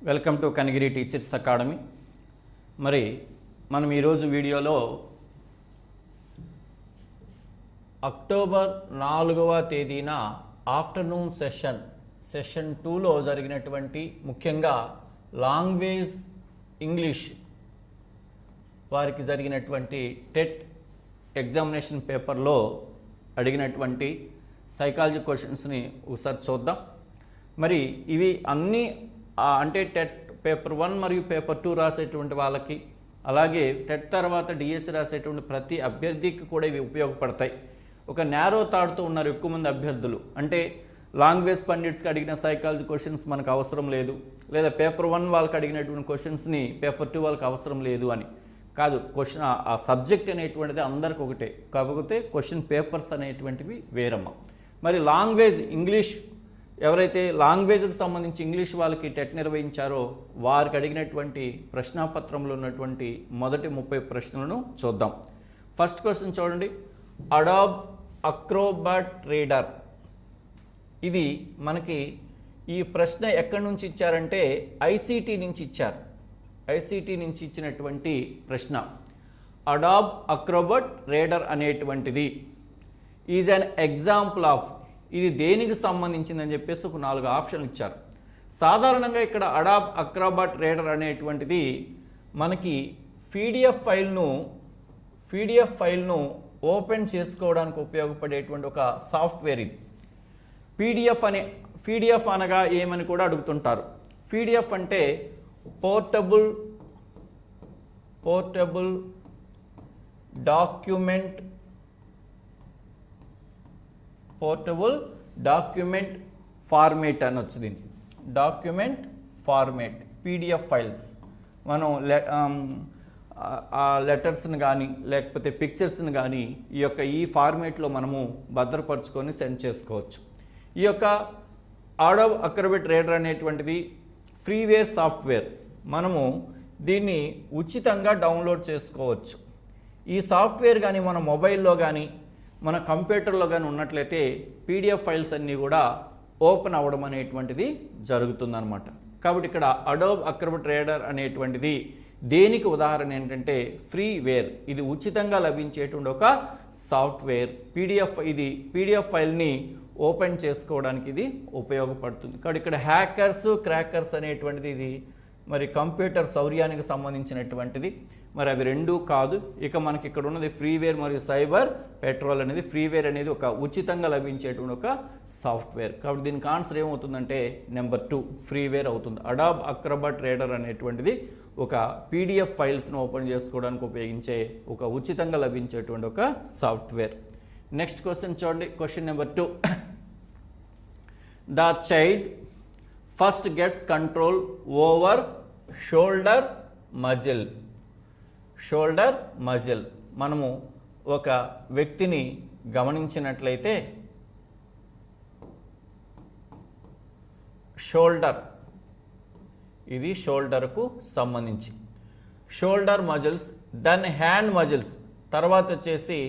Welcome to Kanigiri teachers academy. మరి మనం ఈరోజు వీడియోలో అక్టోబర్ 4వ తేదీన ఆఫ్టర్నూన్ సెషన్ 2లో జరిగినటువంటి ముఖ్యంగా లాంగ్వేజ్ ఇంగ్లీష్ వారికి జరిగినటువంటి టెట్ ఎగ్జామినేషన్ పేపర్లో అడిగినటువంటి సైకాలజీ క్వశ్చన్స్ని ఒకసారి చూద్దాం. మరి ఇవి అన్నీ అంటే టెట్ పేపర్ 1 మరియు పేపర్ 2 రాసేటువంటి వాళ్ళకి, అలాగే టెట్ తర్వాత డిఎస్సి రాసేటువంటి ప్రతి అభ్యర్థికి కూడా ఇవి ఉపయోగపడతాయి. ఒక నేరో థాట్తో ఉన్నారు ఎక్కువ మంది అభ్యర్థులు. అంటే లాంగ్వేజ్ పండిట్స్కి అడిగిన సైకాలజీ క్వశ్చన్స్ మనకు అవసరం లేదు, లేదా పేపర్ 1 వాళ్ళకి అడిగినటువంటి క్వశ్చన్స్ని పేపర్ 2 వాళ్ళకి అవసరం లేదు అని కాదు. క్వశ్చన్ ఆ సబ్జెక్ట్ అనేటువంటిది అందరికి ఒకటే, కాకపోతే క్వశ్చన్ పేపర్స్ అనేటువంటివి వేరమ్మ. మరి లాంగ్వేజ్ ఇంగ్లీష్ ఎవరైతే లాంగ్వేజ్కి సంబంధించి ఇంగ్లీష్ వాళ్ళకి టెట్ నిర్వహించారో వారికి అడిగినటువంటి ప్రశ్నాపత్రంలో ఉన్నటువంటి మొదటి 30 ప్రశ్నలను చూద్దాం. ఫస్ట్ క్వశ్చన్ చూడండి, అడాబ్ అక్రోబాట్ రీడర్. ఇది మనకి ఈ ప్రశ్న ఎక్కడి నుంచి ఇచ్చారంటే ఐసీటీ నుంచి ఇచ్చారు. ఐసీటీ నుంచి ఇచ్చినటువంటి ప్రశ్న అడాబ్ అక్రోబాట్ రీడర్ అనేటువంటిది ఈజ్ అన్ ఎగ్జాంపుల్ ఆఫ్, ఇది దేనికి సంబంధించిందని చెప్పేసి ఒక 4 ఆప్షన్లు ఇచ్చారు. సాధారణంగా ఇక్కడ అడాబ్ అక్రోబాట్ రీడర్ అనేటువంటిది మనకి పీడిఎఫ్ ఫైల్ను ఓపెన్ చేసుకోవడానికి ఉపయోగపడేటువంటి ఒక సాఫ్ట్వేర్. ఇది పీడిఎఫ్ అనగా ఏమని కూడా అడుగుతుంటారు. పీడిఎఫ్ అంటే పోర్టబుల్ డాక్యుమెంట్ ఫార్మేట్ అని వచ్చింది. డాక్యుమెంట్ ఫార్మేట్ పీడిఎఫ్ ఫైల్స్ మనం లెటర్స్ని కానీ లేకపోతే పిక్చర్స్ని కానీ ఈ ఫార్మేట్లో మనము భద్రపరుచుకొని సెండ్ చేసుకోవచ్చు. ఈ యొక్క అడాబ్ అక్రోబాట్ రీడర్ అనేటువంటిది ఫ్రీవేర్ సాఫ్ట్వేర్. మనము దీన్ని ఉచితంగా డౌన్లోడ్ చేసుకోవచ్చు. ఈ సాఫ్ట్వేర్ కానీ మన మొబైల్లో కానీ మన కంప్యూటర్లో కానీ ఉన్నట్లయితే పీడిఎఫ్ ఫైల్స్ అన్నీ కూడా ఓపెన్ అవ్వడం అనేటువంటిది జరుగుతుందన్నమాట. కాబట్టి ఇక్కడ అడాబ్ అక్రోబాట్ రీడర్ అనేటువంటిది దేనికి ఉదాహరణ ఏంటంటే ఫ్రీవేర్. ఇది ఉచితంగా లభించేటువంటి ఒక సాఫ్ట్వేర్. ఇది పీడిఎఫ్ ఫైల్ని ఓపెన్ చేసుకోవడానికి ఇది ఉపయోగపడుతుంది. కాబట్టి ఇక్కడ హ్యాకర్స్ క్రాకర్స్ అనేటువంటిది ఇది మరి కంప్యూటర్ శౌర్యానికి సంబంధించినటువంటిది. మరి అవి రెండూ కాదు. ఇక మనకి ఇక్కడ ఉన్నది ఫ్రీవేర్ మరియు సైబర్ పెట్రోల్ అనేది. ఫ్రీవేర్ అనేది ఒక ఉచితంగా లభించేటువంటి ఒక సాఫ్ట్వేర్. కాబట్టి దీనికి ఆన్సర్ ఏమవుతుందంటే నెంబర్ 2 ఫ్రీవేర్ అవుతుంది. అడాబ్ అక్రోబాట్ రీడర్ అనేటువంటిది ఒక పీడిఎఫ్ ఫైల్స్ను ఓపెన్ చేసుకోవడానికి ఉపయోగించే ఒక ఉచితంగా లభించేటువంటి ఒక సాఫ్ట్వేర్. నెక్స్ట్ క్వశ్చన్ చూడండి, question number 2. The child first gets control over shoulder muscle. మనము ఒక వ్యక్తిని గమనించినట్లయితే షోల్డర్, ఇది షోల్డర్కు సంబంధించి shoulder muscles, then hand muscles, తర్వాత వచ్చేసి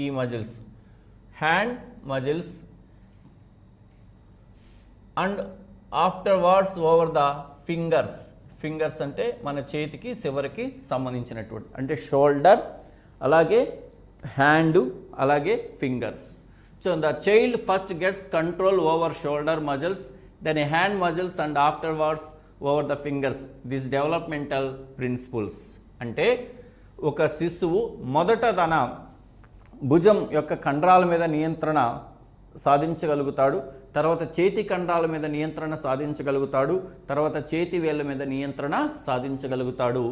ఈ muscles, hand muscles and afterwards over the fingers అంటే మన చేతికి చివరికి సంబంధించినటువంటి, అంటే షోల్డర్ అలాగే హ్యాండ్ అలాగే fingers. So the child first gets control over shoulder muscles, then hand muscles and afterwards over the fingers. This developmental principles. అంటే ఒక శిశువు మొదట తన భుజం యొక్క కండరాల మీద నియంత్రణ సాధించగలుగుతాడు, తర్వాత చేతి కండరాల మీద నియంత్రణ సాధించగలుగుతాడు, తర్వాత చేతి వేళ్ళ మీద నియంత్రణ సాధించగలుగుతాడు.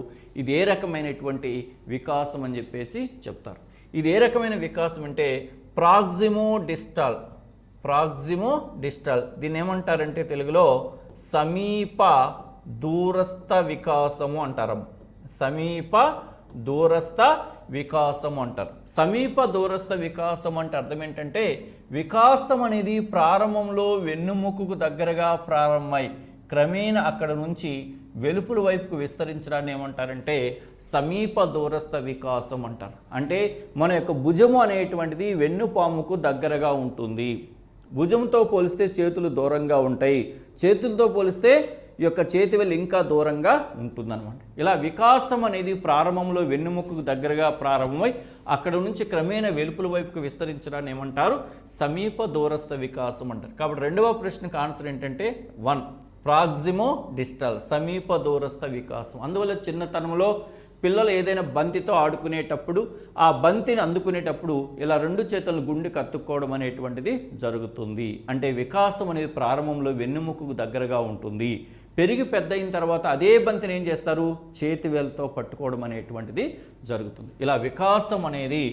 ఇది ఏ రకమైనటువంటి వికాసం అని చెప్పేసి చెప్తారు. ఇది ఏ రకమైన వికాసం అంటే ప్రాక్సిమో డిస్టల్. దీన్ని ఏమంటారంటే తెలుగులో సమీప దూరస్థ వికాసము అంటారు. సమీప దూరస్థ వికాసం అంటారు. సమీప దూరస్థ వికాసం అంటే అర్థం ఏంటంటే వికాసం అనేది ప్రారంభంలో వెన్నుముకకు దగ్గరగా ప్రారంభమై క్రమేణా అక్కడ నుంచి వెలుపుల వైపుకు విస్తరించడాన్ని ఏమంటారంటే సమీప దూరస్థ వికాసం అంటారు. అంటే మన యొక్క భుజము అనేటువంటిది వెన్నుపాముకు దగ్గరగా ఉంటుంది. భుజంతో పోలిస్తే చేతులు దూరంగా ఉంటాయి, చేతులతో పోలిస్తే ఈ యొక్క చేతివేలు ఇంకా దూరంగా ఉంటుందన్నమాట. ఇలా వికాసం అనేది ప్రారంభంలో వెన్నుముకకు దగ్గరగా ప్రారంభమై అక్కడ నుంచి క్రమేణా వెలుపుల వైపుకు విస్తరించడాన్ని ఏమంటారు? సమీప దూరస్థ వికాసం అంటారు. కాబట్టి రెండవ ప్రశ్నకు ఆన్సర్ ఏంటంటే 1 ప్రాక్సిమో డిస్టల్, సమీప దూరస్థ వికాసం. అందువల్ల చిన్నతనంలో పిల్లలు ఏదైనా బంతితో ఆడుకునేటప్పుడు ఆ బంతిని అందుకునేటప్పుడు ఇలా 2 చేతులను గుండెకి అతుక్కోవడం అనేటువంటిది జరుగుతుంది. అంటే వికాసం అనేది ప్రారంభంలో వెన్నుముకకు దగ్గరగా ఉంటుంది. పెరిగి పెద్ద అయిన తర్వాత అదే బంతిని ఏం చేస్తారు? చేతివేలతో పట్టుకోవడం అనేటువంటిది జరుగుతుంది. ఇలా వికాసం అనేది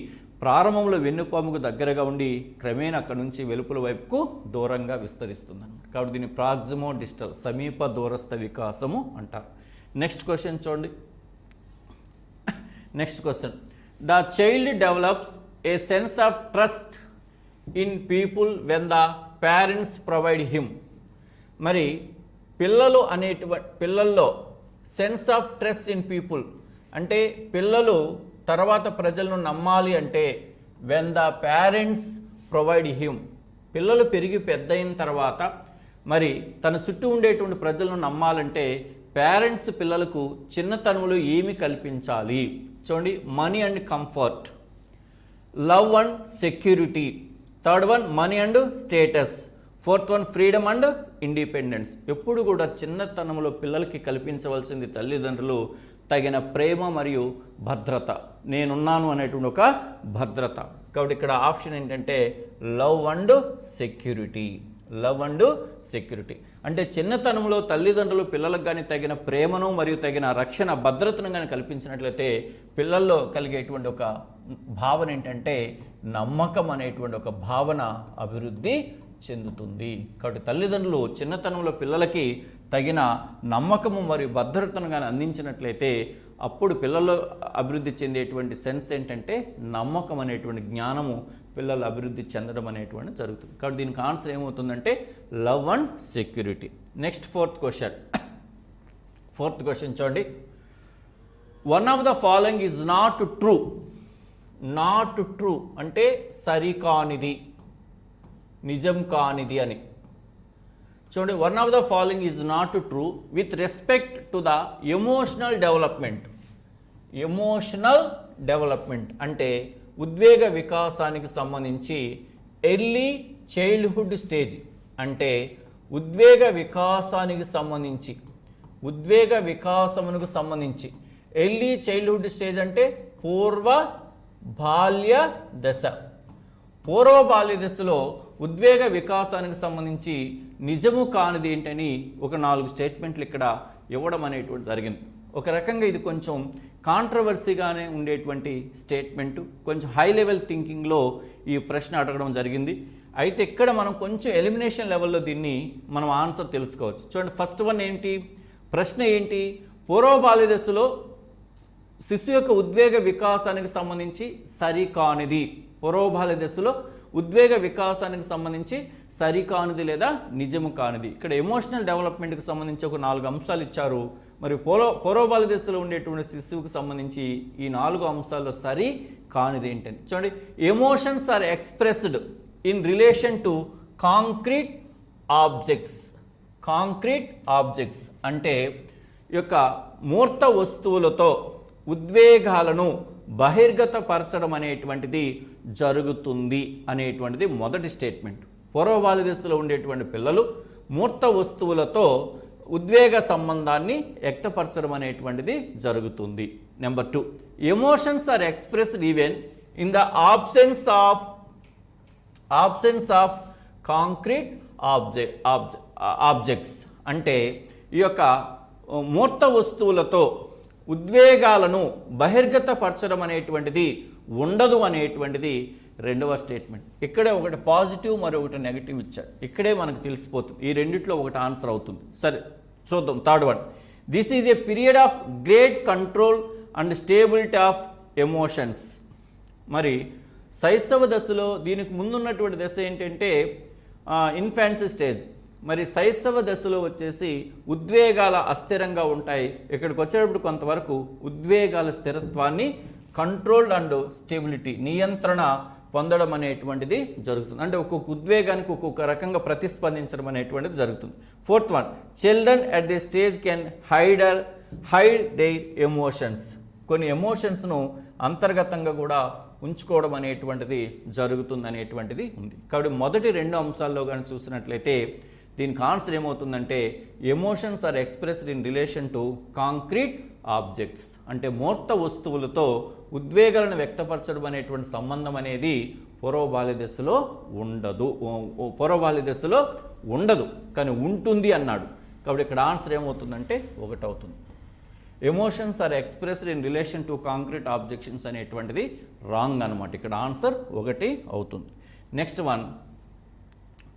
ప్రారంభంలో వెన్నుపాముకు దగ్గరగా ఉండి క్రమేణా అక్కడ నుంచి వెలుపుల వైపుకు దూరంగా విస్తరిస్తుంది అన్నమాట. కాబట్టి దీన్ని ప్రాక్సిమో డిస్టల్, సమీప దూరస్థ వికాసము అంటారు. నెక్స్ట్ క్వశ్చన్ చూడండి. Next question, the child develops a sense of trust in people when the parents provide him. మరి పిల్లల్లో sense of trust in people అంటే పిల్లలు తర్వాత ప్రజలను నమ్మాలి అంటే when the parents provide him. పిల్లలు పెరిగి పెద్ద అయిన తర్వాత మరి తన చుట్టూ ఉండేటువంటి ప్రజలను నమ్మాలంటే పేరెంట్స్ పిల్లలకు చిన్నతనంలో ఏమి కల్పించాలి? చూడండి, money and comfort, love and security, third one money and status, fourth one freedom and independence. ఎప్పుడు కూడా చిన్నతనంలో పిల్లలకి కల్పించవలసింది తల్లిదండ్రులు తగిన ప్రేమ మరియు భద్రత, నేనున్నాను అనేటువంటి ఒక భద్రత. కాబట్టి ఇక్కడ ఆప్షన్ ఏంటంటే love and security, love and security. అంటే చిన్నతనంలో తల్లిదండ్రులు పిల్లలకు కానీ తగిన ప్రేమను మరియు తగిన రక్షణ భద్రతను కానీ కల్పించినట్లయితే పిల్లల్లో కలిగేటువంటి ఒక భావన ఏంటంటే నమ్మకం అనేటువంటి ఒక భావన అభివృద్ధి చెందుతుంది. కాబట్టి తల్లిదండ్రులు చిన్నతనంలో పిల్లలకి తగిన నమ్మకము మరియు భద్రతను కానీ అందించినట్లయితే అప్పుడు పిల్లల్లో అభివృద్ధి చెందేటువంటి సెన్స్ ఏంటంటే నమ్మకం అనేటువంటి జ్ఞానము పిల్లలు అభివృద్ధి చెందడం అనేటువంటి జరుగుతుంది. కాబట్టి దీనికి ఆన్సర్ ఏమవుతుందంటే love and security. Next fourth question చూడండి. One of the following is not true. Not true అంటే సరికానిది, నిజం కానిది అని. చూడండి, one of the following is not true with respect to the emotional development. Emotional development అంటే ఉద్వేగ వికాసానికి సంబంధించి ఎర్లీ చైల్డ్హుడ్ స్టేజ్. అంటే ఉద్వేగ వికాసానికి సంబంధించి ఎర్లీ చైల్డ్హుడ్ స్టేజ్ అంటే పూర్వ బాల్య దశ. పూర్వ బాల్య దశలో ఉద్వేగ వికాసానికి సంబంధించి నిజము కానిది ఏంటని ఒక 4 స్టేట్మెంట్లు ఇక్కడ ఇవ్వడం అనేటువంటి జరిగింది. ఒక రకంగా ఇది కొంచెం కాంట్రవర్సీగానే ఉండేటువంటి స్టేట్మెంటు, కొంచెం హై లెవెల్ థింకింగ్లో ఈ ప్రశ్న అడగడం జరిగింది. అయితే ఇక్కడ మనం కొంచెం ఎలిమినేషన్ లెవెల్లో దీన్ని మనం ఆన్సర్ తెలుసుకోవచ్చు. చూడండి, ఫస్ట్ వన్ ఏంటి? ప్రశ్న ఏంటి? పూర్వ బాల్య దశలో శిశువు యొక్క ఉద్వేగ వికాసానికి సంబంధించి సరికానిది. పూర్వ బాల్య దశలో ఉద్వేగ వికాసానికి సంబంధించి సరికానిది లేదా నిజము కానిది. ఇక్కడ ఎమోషనల్ డెవలప్మెంట్కి సంబంధించి ఒక 4 అంశాలు ఇచ్చారు. మరి పూర్వ బాల్య దశలో ఉండేటువంటి శిశువుకి సంబంధించి ఈ 4 అంశాల్లో సరి కానిది ఏంటని చూడండి. Emotions are expressed in relation to concrete objects. Concrete objects అంటే ఈ యొక్క మూర్త వస్తువులతో ఉద్వేగాలను బహిర్గతపరచడం అనేటువంటిది జరుగుతుంది అనేటువంటిది మొదటి స్టేట్మెంట్. పూర్వ బాల్య దశలో ఉండేటువంటి పిల్లలు మూర్త వస్తువులతో ఉద్వేగ సంబంధాన్ని వ్యక్తపరచడం అనేటువంటిది జరుగుతుంది. Number 2, emotions are expressed even in the absence of concrete objects. అంటే ఈ యొక్క మూర్త వస్తువులతో ఉద్వేగాలను బహిర్గతపరచడం అనేటువంటిది ఉండదు అనేటువంటిది రెండవ స్టేట్మెంట్. ఇక్కడే ఒకటి పాజిటివ్ మరొకటి నెగిటివ్ ఇచ్చాడు. ఇక్కడే మనకు తెలిసిపోతుంది, ఈ రెండిట్లో ఒకటి ఆన్సర్ అవుతుంది. సరే చూద్దాం. Third one, this is a period of great control and stability of emotions. మరి శైశవ దశలో దీనికి ముందున్నటువంటి దశ ఏంటంటే ఇన్ఫాన్సీ స్టేజ్. మరి శైశవ దశలో వచ్చేసి ఉద్వేగాల అస్థిరంగా ఉంటాయి. ఇక్కడికి వచ్చేటప్పుడు కొంతవరకు ఉద్వేగాల స్థిరత్వాన్ని కంట్రోల్డ్ అండ్ స్టెబిలిటీ నియంత్రణ పొందడం అనేటువంటిది జరుగుతుంది. అంటే ఒక్కొక్క ఉద్వేగానికి ఒక్కొక్క రకంగా ప్రతిస్పందించడం అనేటువంటిది జరుగుతుంది. Fourth one, children at the stage can hide there emotions. కొన్ని ఎమోషన్స్ను అంతర్గతంగా కూడా ఉంచుకోవడం అనేటువంటిది జరుగుతుంది అనేటువంటిది ఉంది. కాబట్టి మొదటి 2 అంశాల్లో కానీ చూసినట్లయితే దీనికి ఆన్సర్ ఏమవుతుందంటే emotions are expressed in relation to concrete objects. అంటే మూర్త వస్తువులతో ఉద్వేగాలను వ్యక్తపరచడం అనేటువంటి సంబంధం అనేది పూర్వ బాల్య దశలో ఉండదు కానీ ఉంటుంది అన్నాడు. కాబట్టి ఇక్కడ ఆన్సర్ ఏమవుతుందంటే 1 అవుతుంది. Emotions are expressed in relation to concrete objections అనేటువంటిది రాంగ్ అనమాట. ఇక్కడ ఆన్సర్ 1 అవుతుంది. నెక్స్ట్ వన్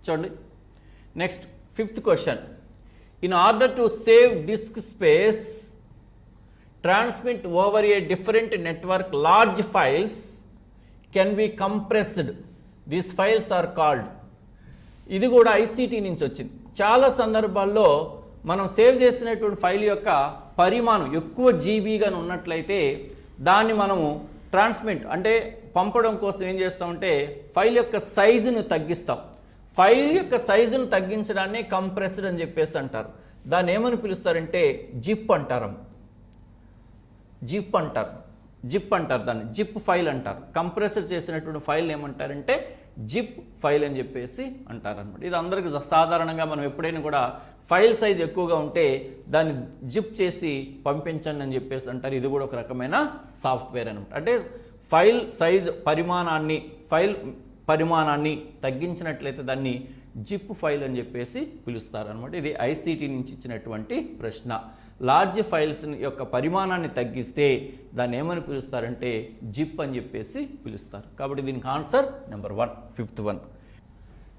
చూడండి. Next 5th question, in order to save disk space transmit over a different network large files can be compressed. These files are called. ఇది కూడా ICT నుంచి వచ్చింది. చాలా సందర్భాల్లో మనం సేవ్ చేసినటువంటి ఫైల్ యొక్క పరిమాణం ఎక్కువ జీబీగా ఉన్నట్లయితే దాన్ని మనము ట్రాన్స్మిట్ అంటే పంపడం కోసం ఏం చేస్తామంటే ఫైల్ యొక్క సైజును తగ్గిస్తాం. ఫైల్ యొక్క సైజును తగ్గించడాన్ని కంప్రెస్డ్ అని చెప్పేసి అంటారు. దాన్ని ఏమని పిలుస్తారంటే జిప్ అంటారు. దాన్ని జిప్ ఫైల్ అంటారు. కంప్రెసర్ చేసినటువంటి ఫైల్ ఏమంటారంటే జిప్ ఫైల్ అని చెప్పేసి అంటారు అనమాట. ఇది అందరికీ సాధారణంగా మనం ఎప్పుడైనా కూడా ఫైల్ సైజ్ ఎక్కువగా ఉంటే దాన్ని జిప్ చేసి పంపించండి అని చెప్పేసి అంటారు. ఇది కూడా ఒక రకమైన సాఫ్ట్వేర్ అనమాట. అంటే ఫైల్ సైజ్ పరిమాణాన్ని తగ్గించినట్లయితే దాన్ని జిప్ ఫైల్ అని చెప్పేసి పిలుస్తారు అనమాట. ఇది ఐసీటీ నుంచి ఇచ్చినటువంటి ప్రశ్న. లార్జ్ ఫైల్స్ యొక్క పరిమాణాన్ని తగ్గిస్తే దాన్ని ఏమని పిలుస్తారంటే జిప్ అని చెప్పేసి పిలుస్తారు. కాబట్టి దీనికి ఆన్సర్ నెంబర్ 1, 5th వన్.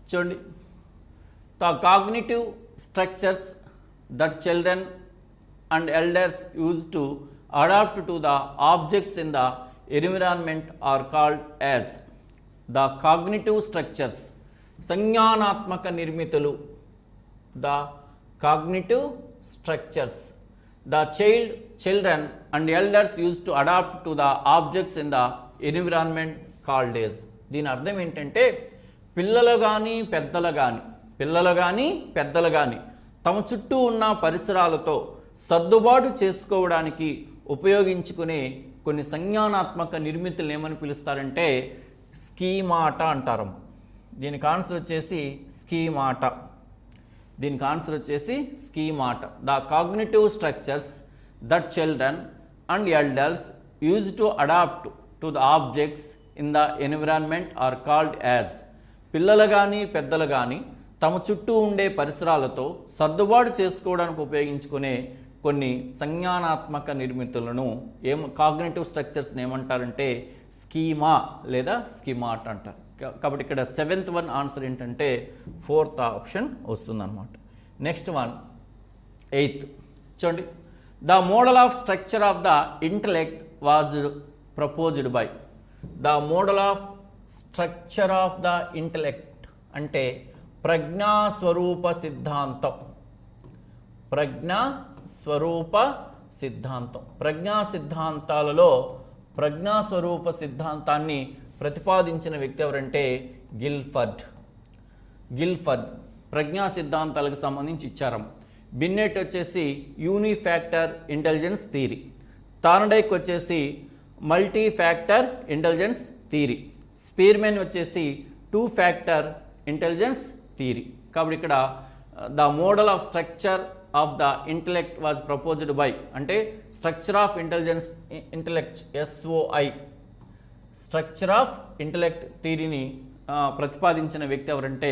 చూడండి, the cognitive structures that children and elders use to adapt to the objects in the environment are called as. The cognitive structures, సంజ్ఞానాత్మక నిర్మితులు. The cognitive structures the children and elders used to adapt to the objects in the environment called as. దీని అర్థం ఏంటంటే పిల్లలు కానీ పెద్దలు కానీ తమ చుట్టూ ఉన్న పరిసరాలతో సర్దుబాటు చేసుకోవడానికి ఉపయోగించుకునే కొన్ని సంజ్ఞానాత్మక నిర్మితులను ఏమని పిలుస్తారంటే స్కీమాటా అంటారు. దీనికి ఆన్సర్ వచ్చేసి schemata. The cognitive structures that children and elders use to adapt to the objects in the environment are called as. పిల్లలు కానీ పెద్దలు కానీ తమ చుట్టూ ఉండే పరిసరాలతో సర్దుబాటు చేసుకోవడానికి ఉపయోగించుకునే కొన్ని సంజ్ఞానాత్మక నిర్మితులను కాగ్నిటివ్ స్ట్రక్చర్స్ని ఏమంటారంటే స్కీమా లేదా స్కీమాట్ అంటారు. కాబట్టి ఇక్కడ 7th వన్ ఆన్సర్ ఏంటంటే 4th ఆప్షన్ వస్తుందన్నమాట. Next one 8th. చూడండి, the model of structure of the intellect was proposed by. The model of structure of the intellect అంటే ప్రజ్ఞాస్వరూప సిద్ధాంతం. ప్రజ్ఞా సిద్ధాంతాలలో ప్రజ్ఞాస్వరూప సిద్ధాంతాన్ని ప్రతిపాదించిన వ్యక్తి ఎవరంటే గిల్ఫర్డ్ ప్రజ్ఞా సిద్ధాంతాలకు సంబంధించి ఇచ్చారు. బిన్నెట్ వచ్చేసి యూనిఫ్యాక్టర్ ఇంటెలిజెన్స్ థియరీ, తార్నడైక్ వచ్చేసి multi factor intelligence theory, Spearman వచ్చేసి 2 ఫ్యాక్టర్ ఇంటెలిజెన్స్ థియరీ. కాబట్టి ఇక్కడ the model of structure of the intellect was proposed by అంటే structure of intellect SOI structure of intellect థియరీని ప్రతిపాదించిన వ్యక్తి ఎవరంటే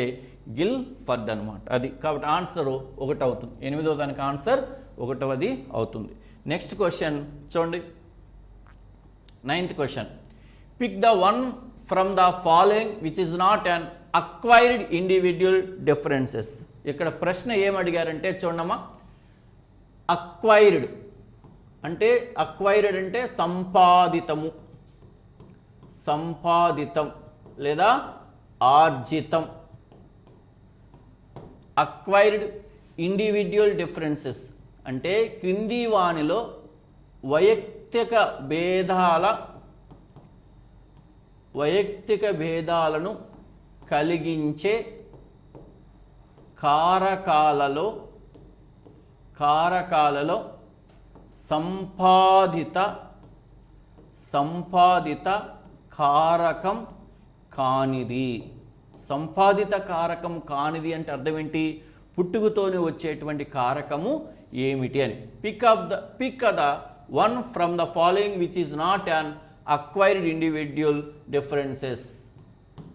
గిల్ఫర్డ్ అనమాట. అది కాబట్టి ఆన్సర్ 1 అవుతుంది. 8వ దానికి ఆన్సర్ 1వది అవుతుంది. నెక్స్ట్ క్వశ్చన్ చూడండి, 9th question. Pick the one from the following which is not an acquired individual differences. ఇక్కడ ప్రశ్న ఏమడిగారంటే చూడమ్మా, అక్వైర్డ్ అంటే సంపాదితం లేదా ఆర్జితం. అక్వైర్డ్ ఇండివిజువల్ డిఫరెన్సెస్ అంటే క్రింది వానిలో వైయక్తిక భేదాల వైయక్తిక భేదాలను కలిగించే కారకాలలో సంపాదిత కారకం కానిది. సంపాదిత కారకం కానిది అంటే అర్థం ఏంటి? పుట్టుకతోనే వచ్చేటువంటి కారకము ఏమిటి అని. Pick the one from the following which is not an acquired individual differences.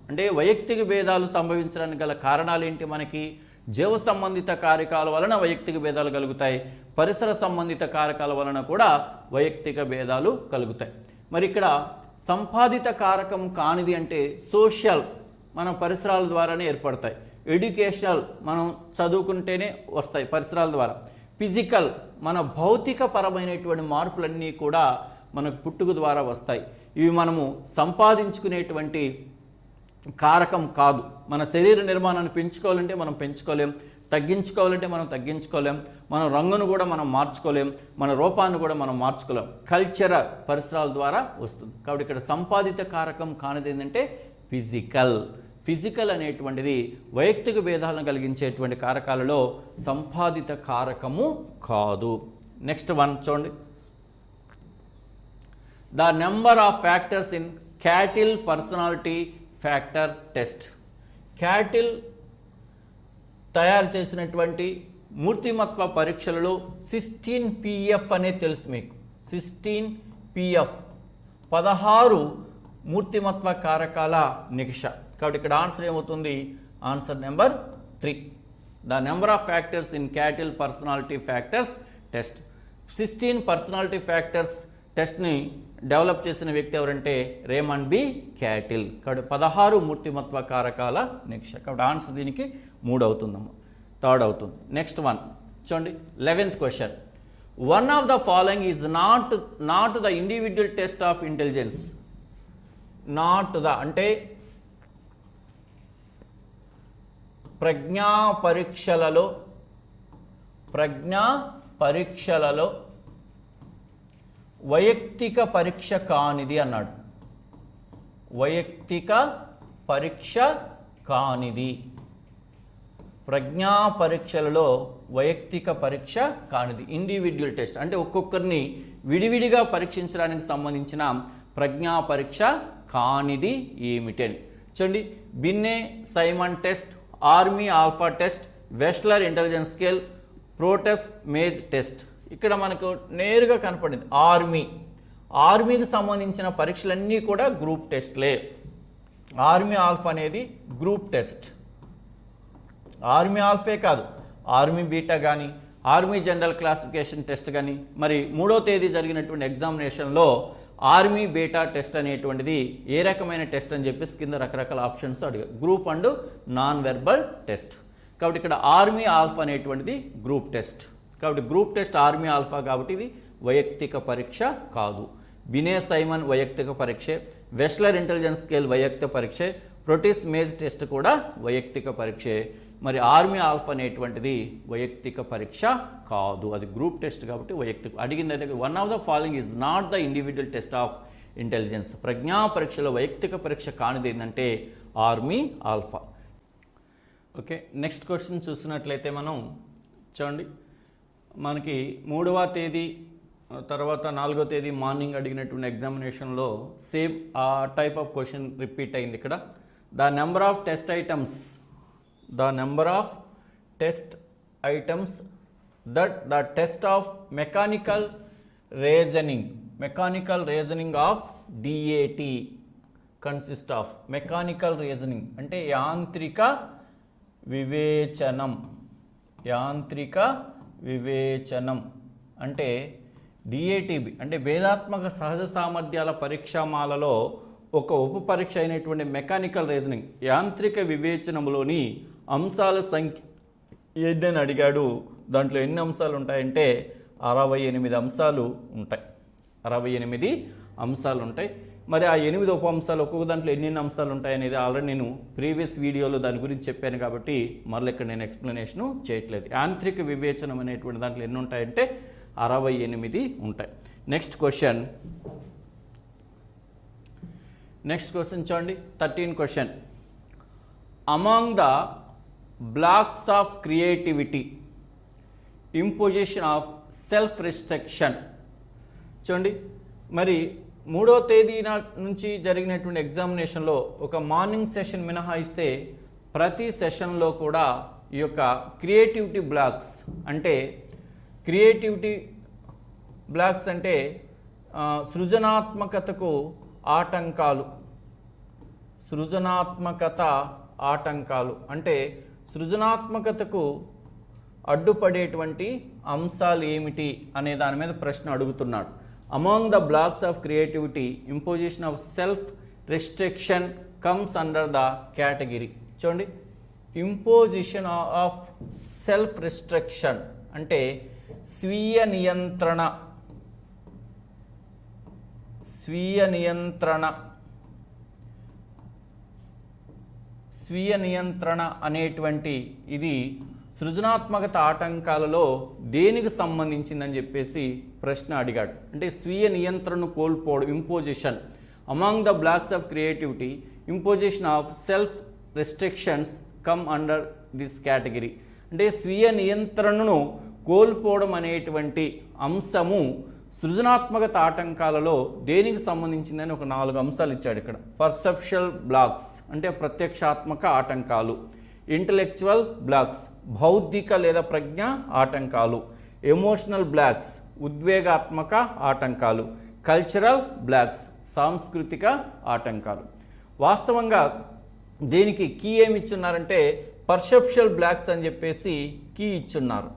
అంటే వైయక్తిక భేదాలు సంభవించడానికి గల కారణాలు ఏంటి? మనకి జీవ సంబంధిత కారకాల వలన వైయక్తిక భేదాలు కలుగుతాయి, పరిసర సంబంధిత కారకాల వలన కూడా వైయక్తిక భేదాలు కలుగుతాయి. మరి ఇక్కడ సంపాదిత కారకం కానిది అంటే సోషల్, మన పరిసరాల ద్వారానే ఏర్పడతాయి. ఎడ్యుకేషనల్, మనం చదువుకుంటేనే వస్తాయి పరిసరాల ద్వారా. ఫిజికల్, మన భౌతిక పరమైనటువంటి మార్పులన్నీ కూడా మనకు పుట్టుక ద్వారా వస్తాయి. ఇవి మనము సంపాదించుకునేటువంటి కారకం కాదు. మన శరీర నిర్మాణాన్ని పెంచుకోవాలంటే మనం పెంచుకోలేం, తగ్గించుకోవాలంటే మనం తగ్గించుకోలేం, మన రంగును కూడా మనం మార్చుకోలేం, మన రూపాన్ని కూడా మనం మార్చుకోలేం. కల్చరల్, పరిసరాల ద్వారా వస్తుంది. కాబట్టి ఇక్కడ సంపాదిత కారకం కానిది ఏంటంటే ఫిజికల్ అనేటువంటిది వైయక్తిక భేదాలను కలిగించేటువంటి కారకాలలో సంపాదిత కారకము కాదు. నెక్స్ట్ వన్ చూడండి. The number of factors in Cattell personality factor test. Cattle తయారు చేసినటువంటి మూర్తిమత్వ పరీక్షలలో 16PF అనేది తెలుసు మీకు. 16PF 16 మూర్తిమత్వ కారకాల నికష. కాబట్టి ఇక్కడ ఆన్సర్ ఏమవుతుంది? Answer number 3. The number of factors in Cattell personality factors test. 16 personality factors టెస్ట్ని డెవలప్ చేసిన వ్యక్తి ఎవరంటే రేమండ్ బి క్యాటిల్. కాబట్టి 16 మూర్తిమత్వ కారకాల నికష. కాబట్టి ఆన్సర్ దీనికి 3 అవుతుందమ్మా, 3rd అవుతుంది. నెక్స్ట్ వన్ చూడండి. 11th question. One of the following is not the individual test of intelligence. Not the అంటే ప్రజ్ఞా పరీక్షలలో వైయక్తిక పరీక్ష కానిది అన్నాడు. వైయక్తిక పరీక్ష కానిది. ప్రజ్ఞా పరీక్షలలో వైయక్తిక పరీక్ష కానిది, ఇండివిడ్యువల్ టెస్ట్ అంటే ఒక్కొక్కరిని విడివిడిగా పరీక్షించడానికి సంబంధించిన ప్రజ్ఞా పరీక్ష కానిది ఏమిటి అని చూడండి. Binet Simon test, army alpha test, Wechsler intelligence scale, Porteus maze test. ఇక్కడ మనకు నేరుగా కనపడింది ఆర్మీకి సంబంధించిన పరీక్షలన్నీ కూడా గ్రూప్ టెస్ట్లే. ఆర్మీ ఆల్ఫా అనేది గ్రూప్ టెస్ట్. ఆర్మీ ఆల్ఫే కాదు, ఆర్మీ బీటా కానీ, ఆర్మీ జనరల్ క్లాసిఫికేషన్ టెస్ట్ కానీ, మరి 3వ తేదీ జరిగినటువంటి ఎగ్జామినేషన్లో ఆర్మీ బీటా టెస్ట్ అనేటువంటిది ఏ రకమైన టెస్ట్ అని చెప్పేసి కింద రకరకాల ఆప్షన్స్ అడిగారు. Group and non verbal test. కాబట్టి ఇక్కడ ఆర్మీ ఆల్ఫా అనేటువంటిది గ్రూప్ టెస్ట్. కాబట్టి గ్రూప్ టెస్ట్ ఆర్మీ ఆల్ఫా కాబట్టి ఇది వైయక్తిక పరీక్ష కాదు. బినే సైమన్ వైయక్తిక పరీక్షే, వెస్లర్ ఇంటెలిజెన్స్ స్కేల్ వైయక్తిక పరీక్షే, ప్రోటిస్ మేజ్ టెస్ట్ కూడా వైయక్తిక పరీక్షే. మరి ఆర్మీ ఆల్ఫా అనేటువంటిది వైయక్తిక పరీక్ష కాదు, అది గ్రూప్ టెస్ట్ కాబట్టి వైయక్తిక. అడిగింది అయితే one of the following is not the individual test of intelligence. ప్రజ్ఞా పరీక్షలో వైయక్తిక పరీక్ష కానిది ఏంటంటే army alpha. Okay, next question చూసినట్లయితే మనం చూడండి. మనకి 3వ తేదీ తర్వాత 4వ తేదీ మార్నింగ్ అడిగినటువంటి ఎగ్జామినేషన్లో సేమ్ ఆ టైప్ ఆఫ్ క్వశ్చన్ రిపీట్ అయింది. ఇక్కడ the number of test items that the test of mechanical reasoning of DAT consist of. Mechanical reasoning అంటే యాంత్రిక వివేచనం అంటే DATB అంటే భేదాత్మక సహజ సామర్థ్యాల పరీక్షామాలలో ఒక ఉప పరీక్ష అయినటువంటి మెకానికల్ రీజనింగ్ యాంత్రిక వివేచనంలోని అంశాల సంఖ్య ఏంటని అడిగాడు. దాంట్లో ఎన్ని అంశాలు ఉంటాయంటే 68 అంశాలు ఉంటాయి. 68 అంశాలు ఉంటాయి. మరి ఆ 8 ఉప అంశాలు ఒక్కొక్క దాంట్లో ఎన్ని అంశాలు ఉంటాయి అనేది ఆల్రెడీ నేను ప్రీవియస్ వీడియోలో దాని గురించి చెప్పాను కాబట్టి మళ్ళీ ఇక్కడ నేను ఎక్స్ప్లెనేషను చేయట్లేదు. యాంత్రిక వివేచనం అనేటువంటి దాంట్లో ఎన్ని ఉంటాయంటే 68 ఉంటాయి. Next question. నెక్స్ట్ క్వశ్చన్ చూడండి 13 question. Among the blocks of creativity imposition of self restriction. చూడండి, మరి 3వ తేదీ నుంచి జరిగినటువంటి ఎగ్జామినేషన్లో ఒక మార్నింగ్ సెషన్ మినహాయిస్తే ప్రతి సెషన్లో కూడా ఈ యొక్క క్రియేటివిటీ బ్లాక్స్ అంటే సృజనాత్మకతకు ఆటంకాలు అంటే సృజనాత్మకతకు అడ్డుపడేటువంటి అంశాలు ఏమిటి అనే దాని మీద ప్రశ్న అడుగుతున్నాడు. Among the blocks of creativity imposition of self restriction comes under the category. చూడండి, ఇంపోజిషన్ ఆఫ్ సెల్ఫ్ రెస్ట్రిక్షన్ అంటే స్వీయ నియంత్రణ అనేటువంటి ఇది సృజనాత్మకత ఆటంకాలలో దేనికి సంబంధించిందని చెప్పేసి ప్రశ్న అడిగాడు. అంటే స్వీయ నియంత్రణను కోల్పోవడం, imposition among the blocks of creativity imposition of self restrictions come under this category. అంటే స్వీయ నియంత్రణను కోల్పోవడం అనేటువంటి అంశము సృజనాత్మకత ఆటంకాలలో దేనికి సంబంధించిందని ఒక 4 అంశాలు ఇచ్చాడు ఇక్కడ. పర్సెప్షువల్ బ్లాక్స్ అంటే ప్రత్యక్షాత్మక ఆటంకాలు, ఇంటలెక్చువల్ బ్లాక్స్ బౌద్ధిక లేదా ప్రజ్ఞ ఆటంకాలు, ఎమోషనల్ బ్లాక్స్ ఉద్వేగాత్మక ఆటంకాలు, కల్చరల్ బ్లాక్స్ సాంస్కృతిక ఆటంకాలు. వాస్తవంగా దీనికి కీ ఏమి ఇచ్చున్నారంటే పర్సెప్షువల్ బ్లాక్స్ అని చెప్పేసి కీ ఇచ్చున్నారు.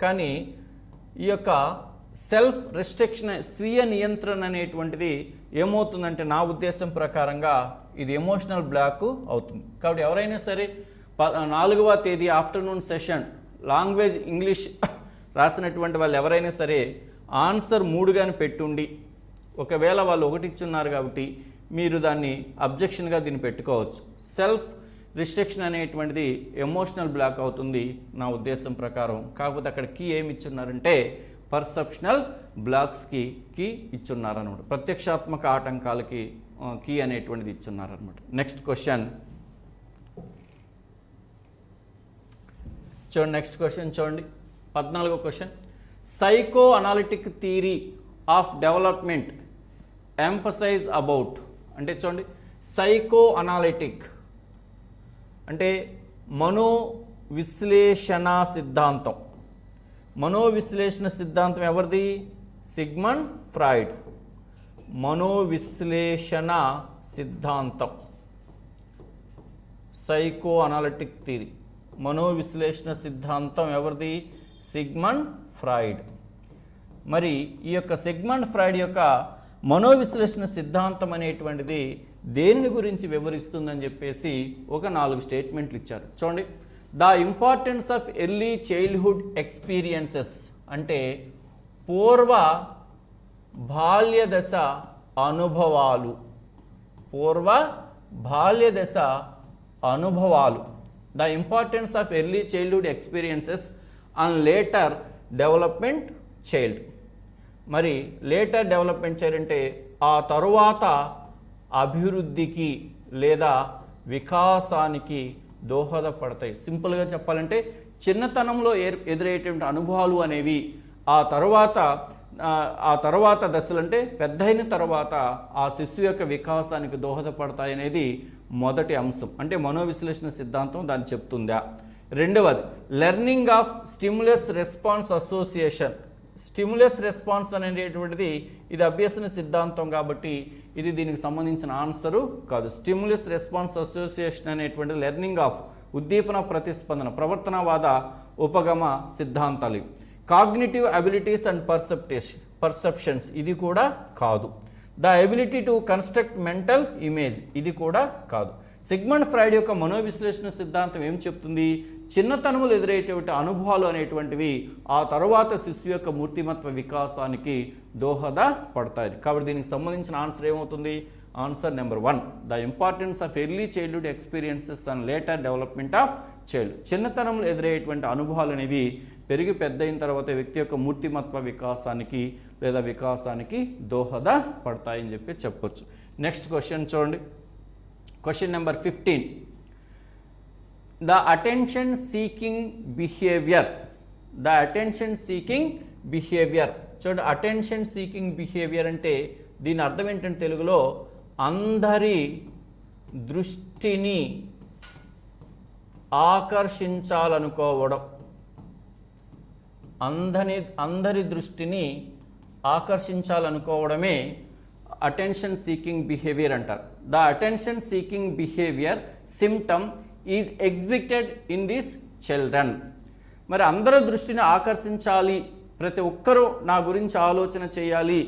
కానీ ఈ యొక్క సెల్ఫ్ రెస్ట్రిక్షన్ స్వీయ నియంత్రణ అనేటువంటిది ఏమవుతుందంటే నా ఉద్దేశం ప్రకారంగా ఇది ఎమోషనల్ బ్లాక్ అవుతుంది. కాబట్టి ఎవరైనా సరే 4వ తేదీ ఆఫ్టర్నూన్ సెషన్ లాంగ్వేజ్ ఇంగ్లీష్ రాసినటువంటి వాళ్ళు ఎవరైనా సరే ఆన్సర్ 3గాని పెట్టుండి, ఒకవేళ వాళ్ళు 1 ఇచ్చున్నారు కాబట్టి మీరు దాన్ని అబ్జెక్షన్గా దీన్ని పెట్టుకోవచ్చు. సెల్ఫ్ రిస్ట్రిక్షన్ అనేటువంటిది ఎమోషనల్ బ్లాక్ అవుతుంది నా ఉద్దేశం ప్రకారం. కాకపోతే అక్కడ కీ ఏమి ఇచ్చున్నారంటే పర్సెప్షనల్ బ్లాక్స్కి కీ ఇచ్చున్నారనమాట, ప్రత్యక్షాత్మక ఆటంకాలకి కీ అనేటువంటిది ఇచ్చున్నారనమాట. నెక్స్ట్ క్వశ్చన్ చూడండి. నెక్స్ట్ క్వశ్చన్ చూడండి 14వ క్వశ్చన్. Psycho analytic theory of development emphasize about. అంటే చూడండి, సైకో అనాలిటిక్ అంటే మనోవిశ్లేషణ సిద్ధాంతం. మనోవిశ్లేషణ సిద్ధాంతం ఎవరిది? Sigmund Freud. మనోవిశ్లేషణ సిద్ధాంతం సైకో అనాలిటిక్ థియరీ, మనోవిశ్లేషణ సిద్ధాంతం ఎవరిది? Sigmund Freud. మరి ఈ యొక్క సిగ్మండ్ ఫ్రాయిడ్ యొక్క మనోవిశ్లేషణ సిద్ధాంతం అనేటువంటిది దేని గురించి వివరిస్తుందని చెప్పేసి ఒక 4 స్టేట్మెంట్లు ఇచ్చారు. చూడండి, the importance of early childhood experiences అంటే పూర్వ బాల్యదశ అనుభవాలు, the importance of early childhood experiences and later development child. మరి లేటర్ డెవలప్మెంట్ చైల్డ్ అంటే ఆ తరువాత అభివృద్ధికి లేదా వికాసానికి దోహదపడతాయి. సింపుల్గా చెప్పాలంటే చిన్నతనంలో ఎదురయ్యేటువంటి అనుభవాలు అనేవి ఆ తర్వాత దశలు అంటే పెద్దయిన తర్వాత ఆ శిశువు యొక్క వికాసానికి దోహదపడతాయి అనేది మొదటి అంశం. అంటే మనోవిశ్లేషణ సిద్ధాంతం దాన్ని చెప్తుందా. రెండవది learning of stimulus response association. Stimulus response అనేటువంటిది ఇది అభ్యసన సిద్ధాంతం కాబట్టి ఇది దీనికి సంబంధించిన ఆన్సరు కాదు. స్టిమ్యులస్ రెస్పాన్స్ అసోసియేషన్ అనేటువంటిది లెర్నింగ్ ఆఫ్ ఉద్దీపన ప్రతిస్పందన ప్రవర్తనవాద ఉపగమ సిద్ధాంతాలు. కాగ్నిటివ్ అబిలిటీస్ అండ్ పర్సెప్షన్స్ ఇది కూడా కాదు. The ability to construct mental image ఇది కూడా కాదు. సిగ్మండ్ ఫ్రాయిడ్ యొక్క మనోవిశ్లేషణ సిద్ధాంతం ఏం చెప్తుంది? చిన్నతనములు ఎదురయ్యేటువంటి అనుభవాలు అనేటువంటివి ఆ తరువాత శిశువు యొక్క మూర్తిమత్వ వికాసానికి దోహదపడతాయి. కాబట్టి దీనికి సంబంధించిన ఆన్సర్ ఏమవుతుంది? Answer number 1, the importance of early childhood experiences and later development of child. చిన్నతనంలో ఎదురయ్యేటువంటి అనుభవాలు అనేవి పెరిగి పెద్ద అయిన తర్వాత వ్యక్తి యొక్క మూర్తిమత్వ వికాసానికి లేదా వికాసానికి దోహదపడతాయని చెప్పి చెప్పొచ్చు. నెక్స్ట్ క్వశ్చన్ చూడండి, question number 15. The attention seeking behaviour, the attention seeking behaviour. చూడండి, అటెన్షన్ సీకింగ్ బిహేవియర్ అంటే దీని అర్థం ఏంటంటే తెలుగులో అందరి దృష్టిని ఆకర్షించాలనుకోవడం, అందరి దృష్టిని ఆకర్షించాలనుకోవడమే అటెన్షన్ సీకింగ్ బిహేవియర్ అంటారు. The attention seeking behaviour symptom is exhibited in this children. మరి అందరి దృష్టిని ఆకర్షించాలి, ప్రతి ఒక్కరూ నా గురించి ఆలోచన చేయాలి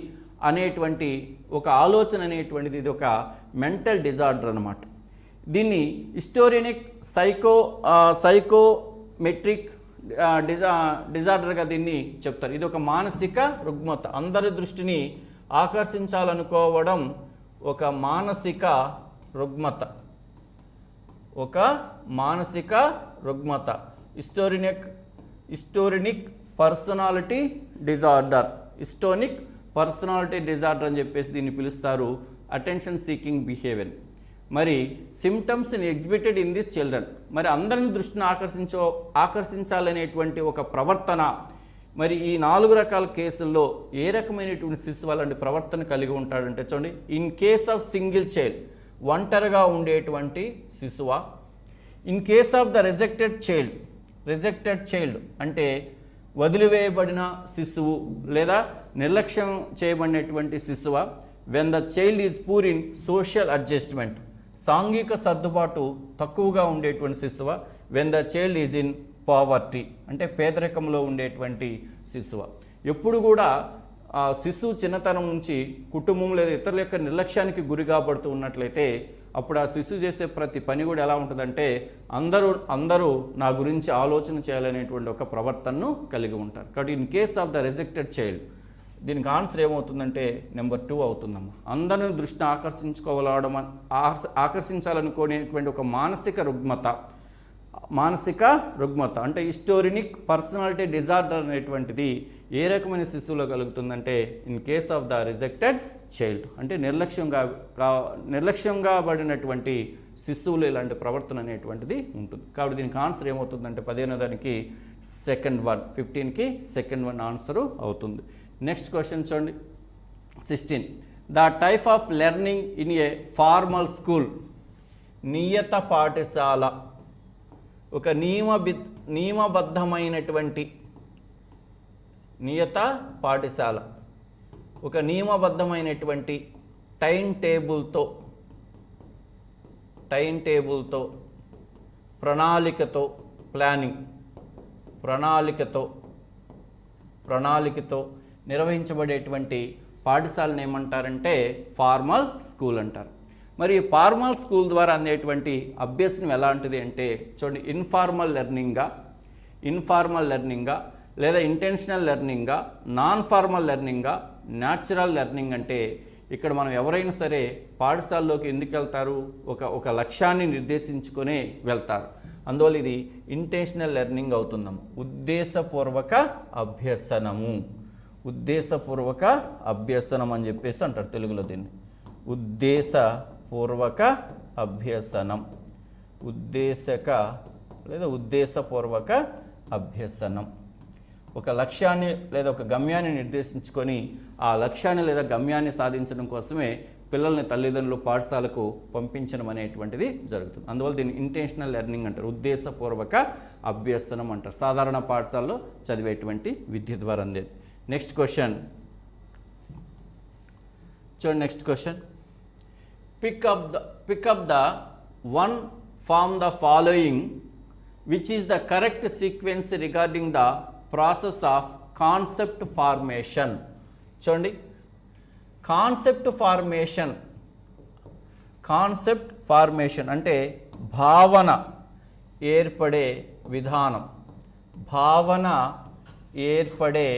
అనేటువంటి ఒక ఆలోచన అనేటువంటిది ఇది ఒక మెంటల్ డిజార్డర్ అన్నమాట. దీన్ని హిస్టోరియనిక్ సైకోమెట్రిక్ డిజార్డర్గా దీన్ని చెప్తారు. ఇది ఒక మానసిక రుగ్మత. అందరి దృష్టిని ఆకర్షించాలనుకోవడం ఒక మానసిక రుగ్మత, ఒక మానసిక రుగ్మత. హిస్టోరినిక్ పర్సనాలిటీ డిజార్డర్, హిస్టోనిక్ పర్సనాలిటీ డిజార్డర్ అని చెప్పేసి దీన్ని పిలుస్తారు అటెన్షన్ సీకింగ్ బిహేవియర్. మరి symptoms exhibited in this children, మరి అందరిని దృష్టిని ఆకర్షించాలనేటువంటి ఒక ప్రవర్తన. మరి ఈ 4 రకాల కేసుల్లో ఏ రకమైనటువంటి శిశువు అలాంటి ప్రవర్తన కలిగి ఉంటాడంటే చూడండి, in case of single child ఒంటరిగా ఉండేటువంటి శిశువా, in case of the rejected child అంటే వదిలివేయబడిన శిశువు లేదా నిర్లక్ష్యం చేయబడినటువంటి శిశువా, when the child is poor in social adjustment, సాంఘిక సర్దుబాటు తక్కువగా ఉండేటువంటి శిశువ, when the child is in poverty అంటే పేదరికంలో ఉండేటువంటి శిశువ. ఎప్పుడు కూడా శిశువు చిన్నతనం నుంచి కుటుంబం లేదా ఇతరుల యొక్క నిర్లక్ష్యానికి గురి కాబడుతూ ఉన్నట్లయితే అప్పుడు ఆ శిశువు చేసే ప్రతి పని కూడా ఎలా ఉంటుందంటే అందరూ నా గురించి ఆలోచన చేయాలనేటువంటి ఒక ప్రవర్తనను కలిగి ఉంటారు. కాబట్టి in case of the rejected child దీనికి ఆన్సర్ ఏమవుతుందంటే నెంబర్ 2 అవుతుందమ్మా. అందరిని దృష్టిని ఆకర్షించాలనుకునేటువంటి ఒక మానసిక రుగ్మత అంటే హిస్టోరినిక్ పర్సనాలిటీ డిజార్డర్ అనేటువంటిది ఏ రకమైన శిశువులో కలుగుతుందంటే in case of the rejected child అంటే నిర్లక్ష్యంగా పడినటువంటి శిశువులు ఇలాంటి ప్రవర్తన అనేటువంటిది ఉంటుంది. కాబట్టి దీనికి ఆన్సర్ ఏమవుతుందంటే 15వ దానికి సెకండ్ వన్, 15కి సెకండ్ వన్ ఆన్సరు అవుతుంది. నెక్స్ట్ క్వశ్చన్ చూడండి, 16. The type of learning in a formal school, నియత పాఠశాల, ఒక నియమబద్ధమైనటువంటి నియత పాఠశాల, ఒక నియమబద్ధమైనటువంటి టైం టేబుల్తో ప్రణాళికతో నిర్వహించబడేటువంటి పాఠశాలను ఏమంటారంటే ఫార్మల్ స్కూల్ అంటారు. మరి ఫార్మల్ స్కూల్ ద్వారా అందేటువంటి అభ్యసనం ఎలాంటిది అంటే చూడండి, ఇన్ఫార్మల్ లెర్నింగా లేదా ఇంటెన్షనల్ లెర్నింగా, నాన్ ఫార్మల్ లెర్నింగా, న్యాచురల్ లెర్నింగ్. అంటే ఇక్కడ మనం ఎవరైనా సరే పాఠశాలలోకి ఎందుకు వెళ్తారు, ఒక లక్ష్యాన్ని నిర్దేశించుకునే వెళ్తారు. అందువల్ల ఇది ఇంటెన్షనల్ లెర్నింగ్ అవుతుందమ్మ. ఉద్దేశపూర్వక అభ్యసనం అని చెప్పేసి అంటారు తెలుగులో దీన్ని. ఉద్దేశపూర్వక అభ్యసనం, ఒక లక్ష్యాన్ని లేదా ఒక గమ్యాన్ని నిర్దేశించుకొని ఆ లక్ష్యాన్ని లేదా గమ్యాన్ని సాధించడం కోసమే పిల్లల్ని తల్లిదండ్రులు పాఠశాలకు పంపించడం అనేటువంటిది జరుగుతుంది. అందువల్ల దీన్ని ఇంటెన్షనల్ లెర్నింగ్ అంటారు, ఉద్దేశపూర్వక అభ్యసనం అంటారు. సాధారణ పాఠశాలలో చదివేటువంటి విద్య ద్వారా అందేది. నెక్స్ట్ క్వశ్చన్ చూడండి, next question, pick up the one from the following which is the correct sequence regarding the process of concept formation. చూడండి, కాన్సెప్ట్ ఫార్మేషన్ అంటే భావన ఏర్పడే విధానం, భావన ఏర్పడే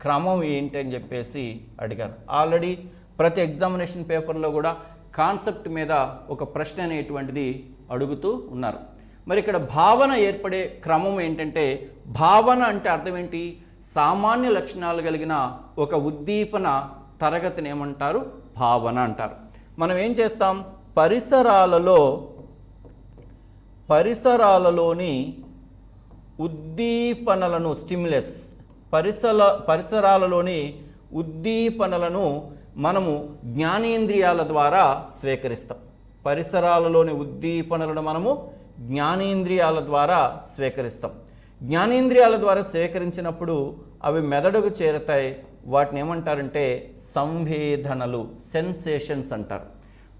క్రమం ఏంటి అని చెప్పేసి అడిగారు. ఆల్రెడీ ప్రతి ఎగ్జామినేషన్ పేపర్లో కూడా కాన్సెప్ట్ మీద ఒక ప్రశ్న అనేటువంటిది అడుగుతూ ఉన్నారు. మరి ఇక్కడ భావన ఏర్పడే క్రమం ఏంటంటే, భావన అంటే అర్థం ఏంటి, సామాన్య లక్షణాలు కలిగిన ఒక ఉద్దీపన తరగతిని ఏమంటారు, భావన అంటారు. మనం ఏం చేస్తాం, పరిసరాలలోని ఉద్దీపనలను స్టిమ్యులస్ పరిసరాలలోని ఉద్దీపనలను మనము జ్ఞానేంద్రియాల ద్వారా స్వీకరిస్తాం. పరిసరాలలోని ఉద్దీపనలను మనము జ్ఞానేంద్రియాల ద్వారా స్వీకరిస్తాం. జ్ఞానేంద్రియాల ద్వారా స్వీకరించినప్పుడు అవి మెదడుకు చేరుతాయి. వాటిని ఏమంటారంటే సంవేదనలు, సెన్సేషన్స్ అంటారు.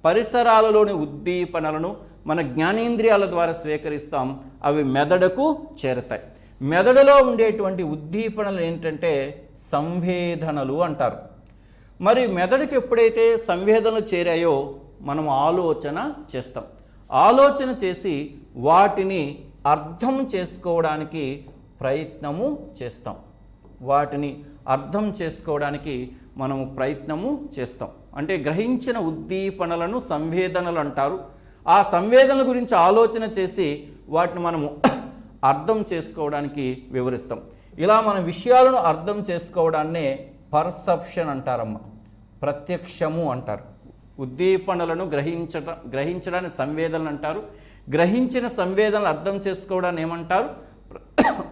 పరిసరాలలోని ఉద్దీపనలను మన జ్ఞానేంద్రియాల ద్వారా స్వీకరిస్తాం, అవి మెదడుకు చేరుతాయి. మెదడులో ఉండేటువంటి ఉద్దీపనలు ఏంటంటే సంవేదనలు అంటారు. మరి మెదడుకి ఎప్పుడైతే సంవేదనలు చేరాయో మనం ఆలోచన చేస్తాం. ఆలోచన చేసి వాటిని అర్థం చేసుకోవడానికి ప్రయత్నము చేస్తాం. వాటిని అర్థం చేసుకోవడానికి మనము ప్రయత్నము చేస్తాం. అంటే గ్రహించిన ఉద్దీపనలను సంవేదనలు అంటారు. ఆ సంవేదనల గురించి ఆలోచన చేసి వాటిని మనము అర్థం చేసుకోవడానికి వివరిస్తాం. ఇలా మన విషయాలను అర్థం చేసుకోవడాన్నే పర్సెప్షన్ అంటారమ్మ, ప్రత్యక్షము అంటారు. ఉద్దీపనలను గ్రహించడాన్ని సంవేదనలు అంటారు. గ్రహించిన సంవేదనలు అర్థం చేసుకోవడాన్ని ఏమంటారు,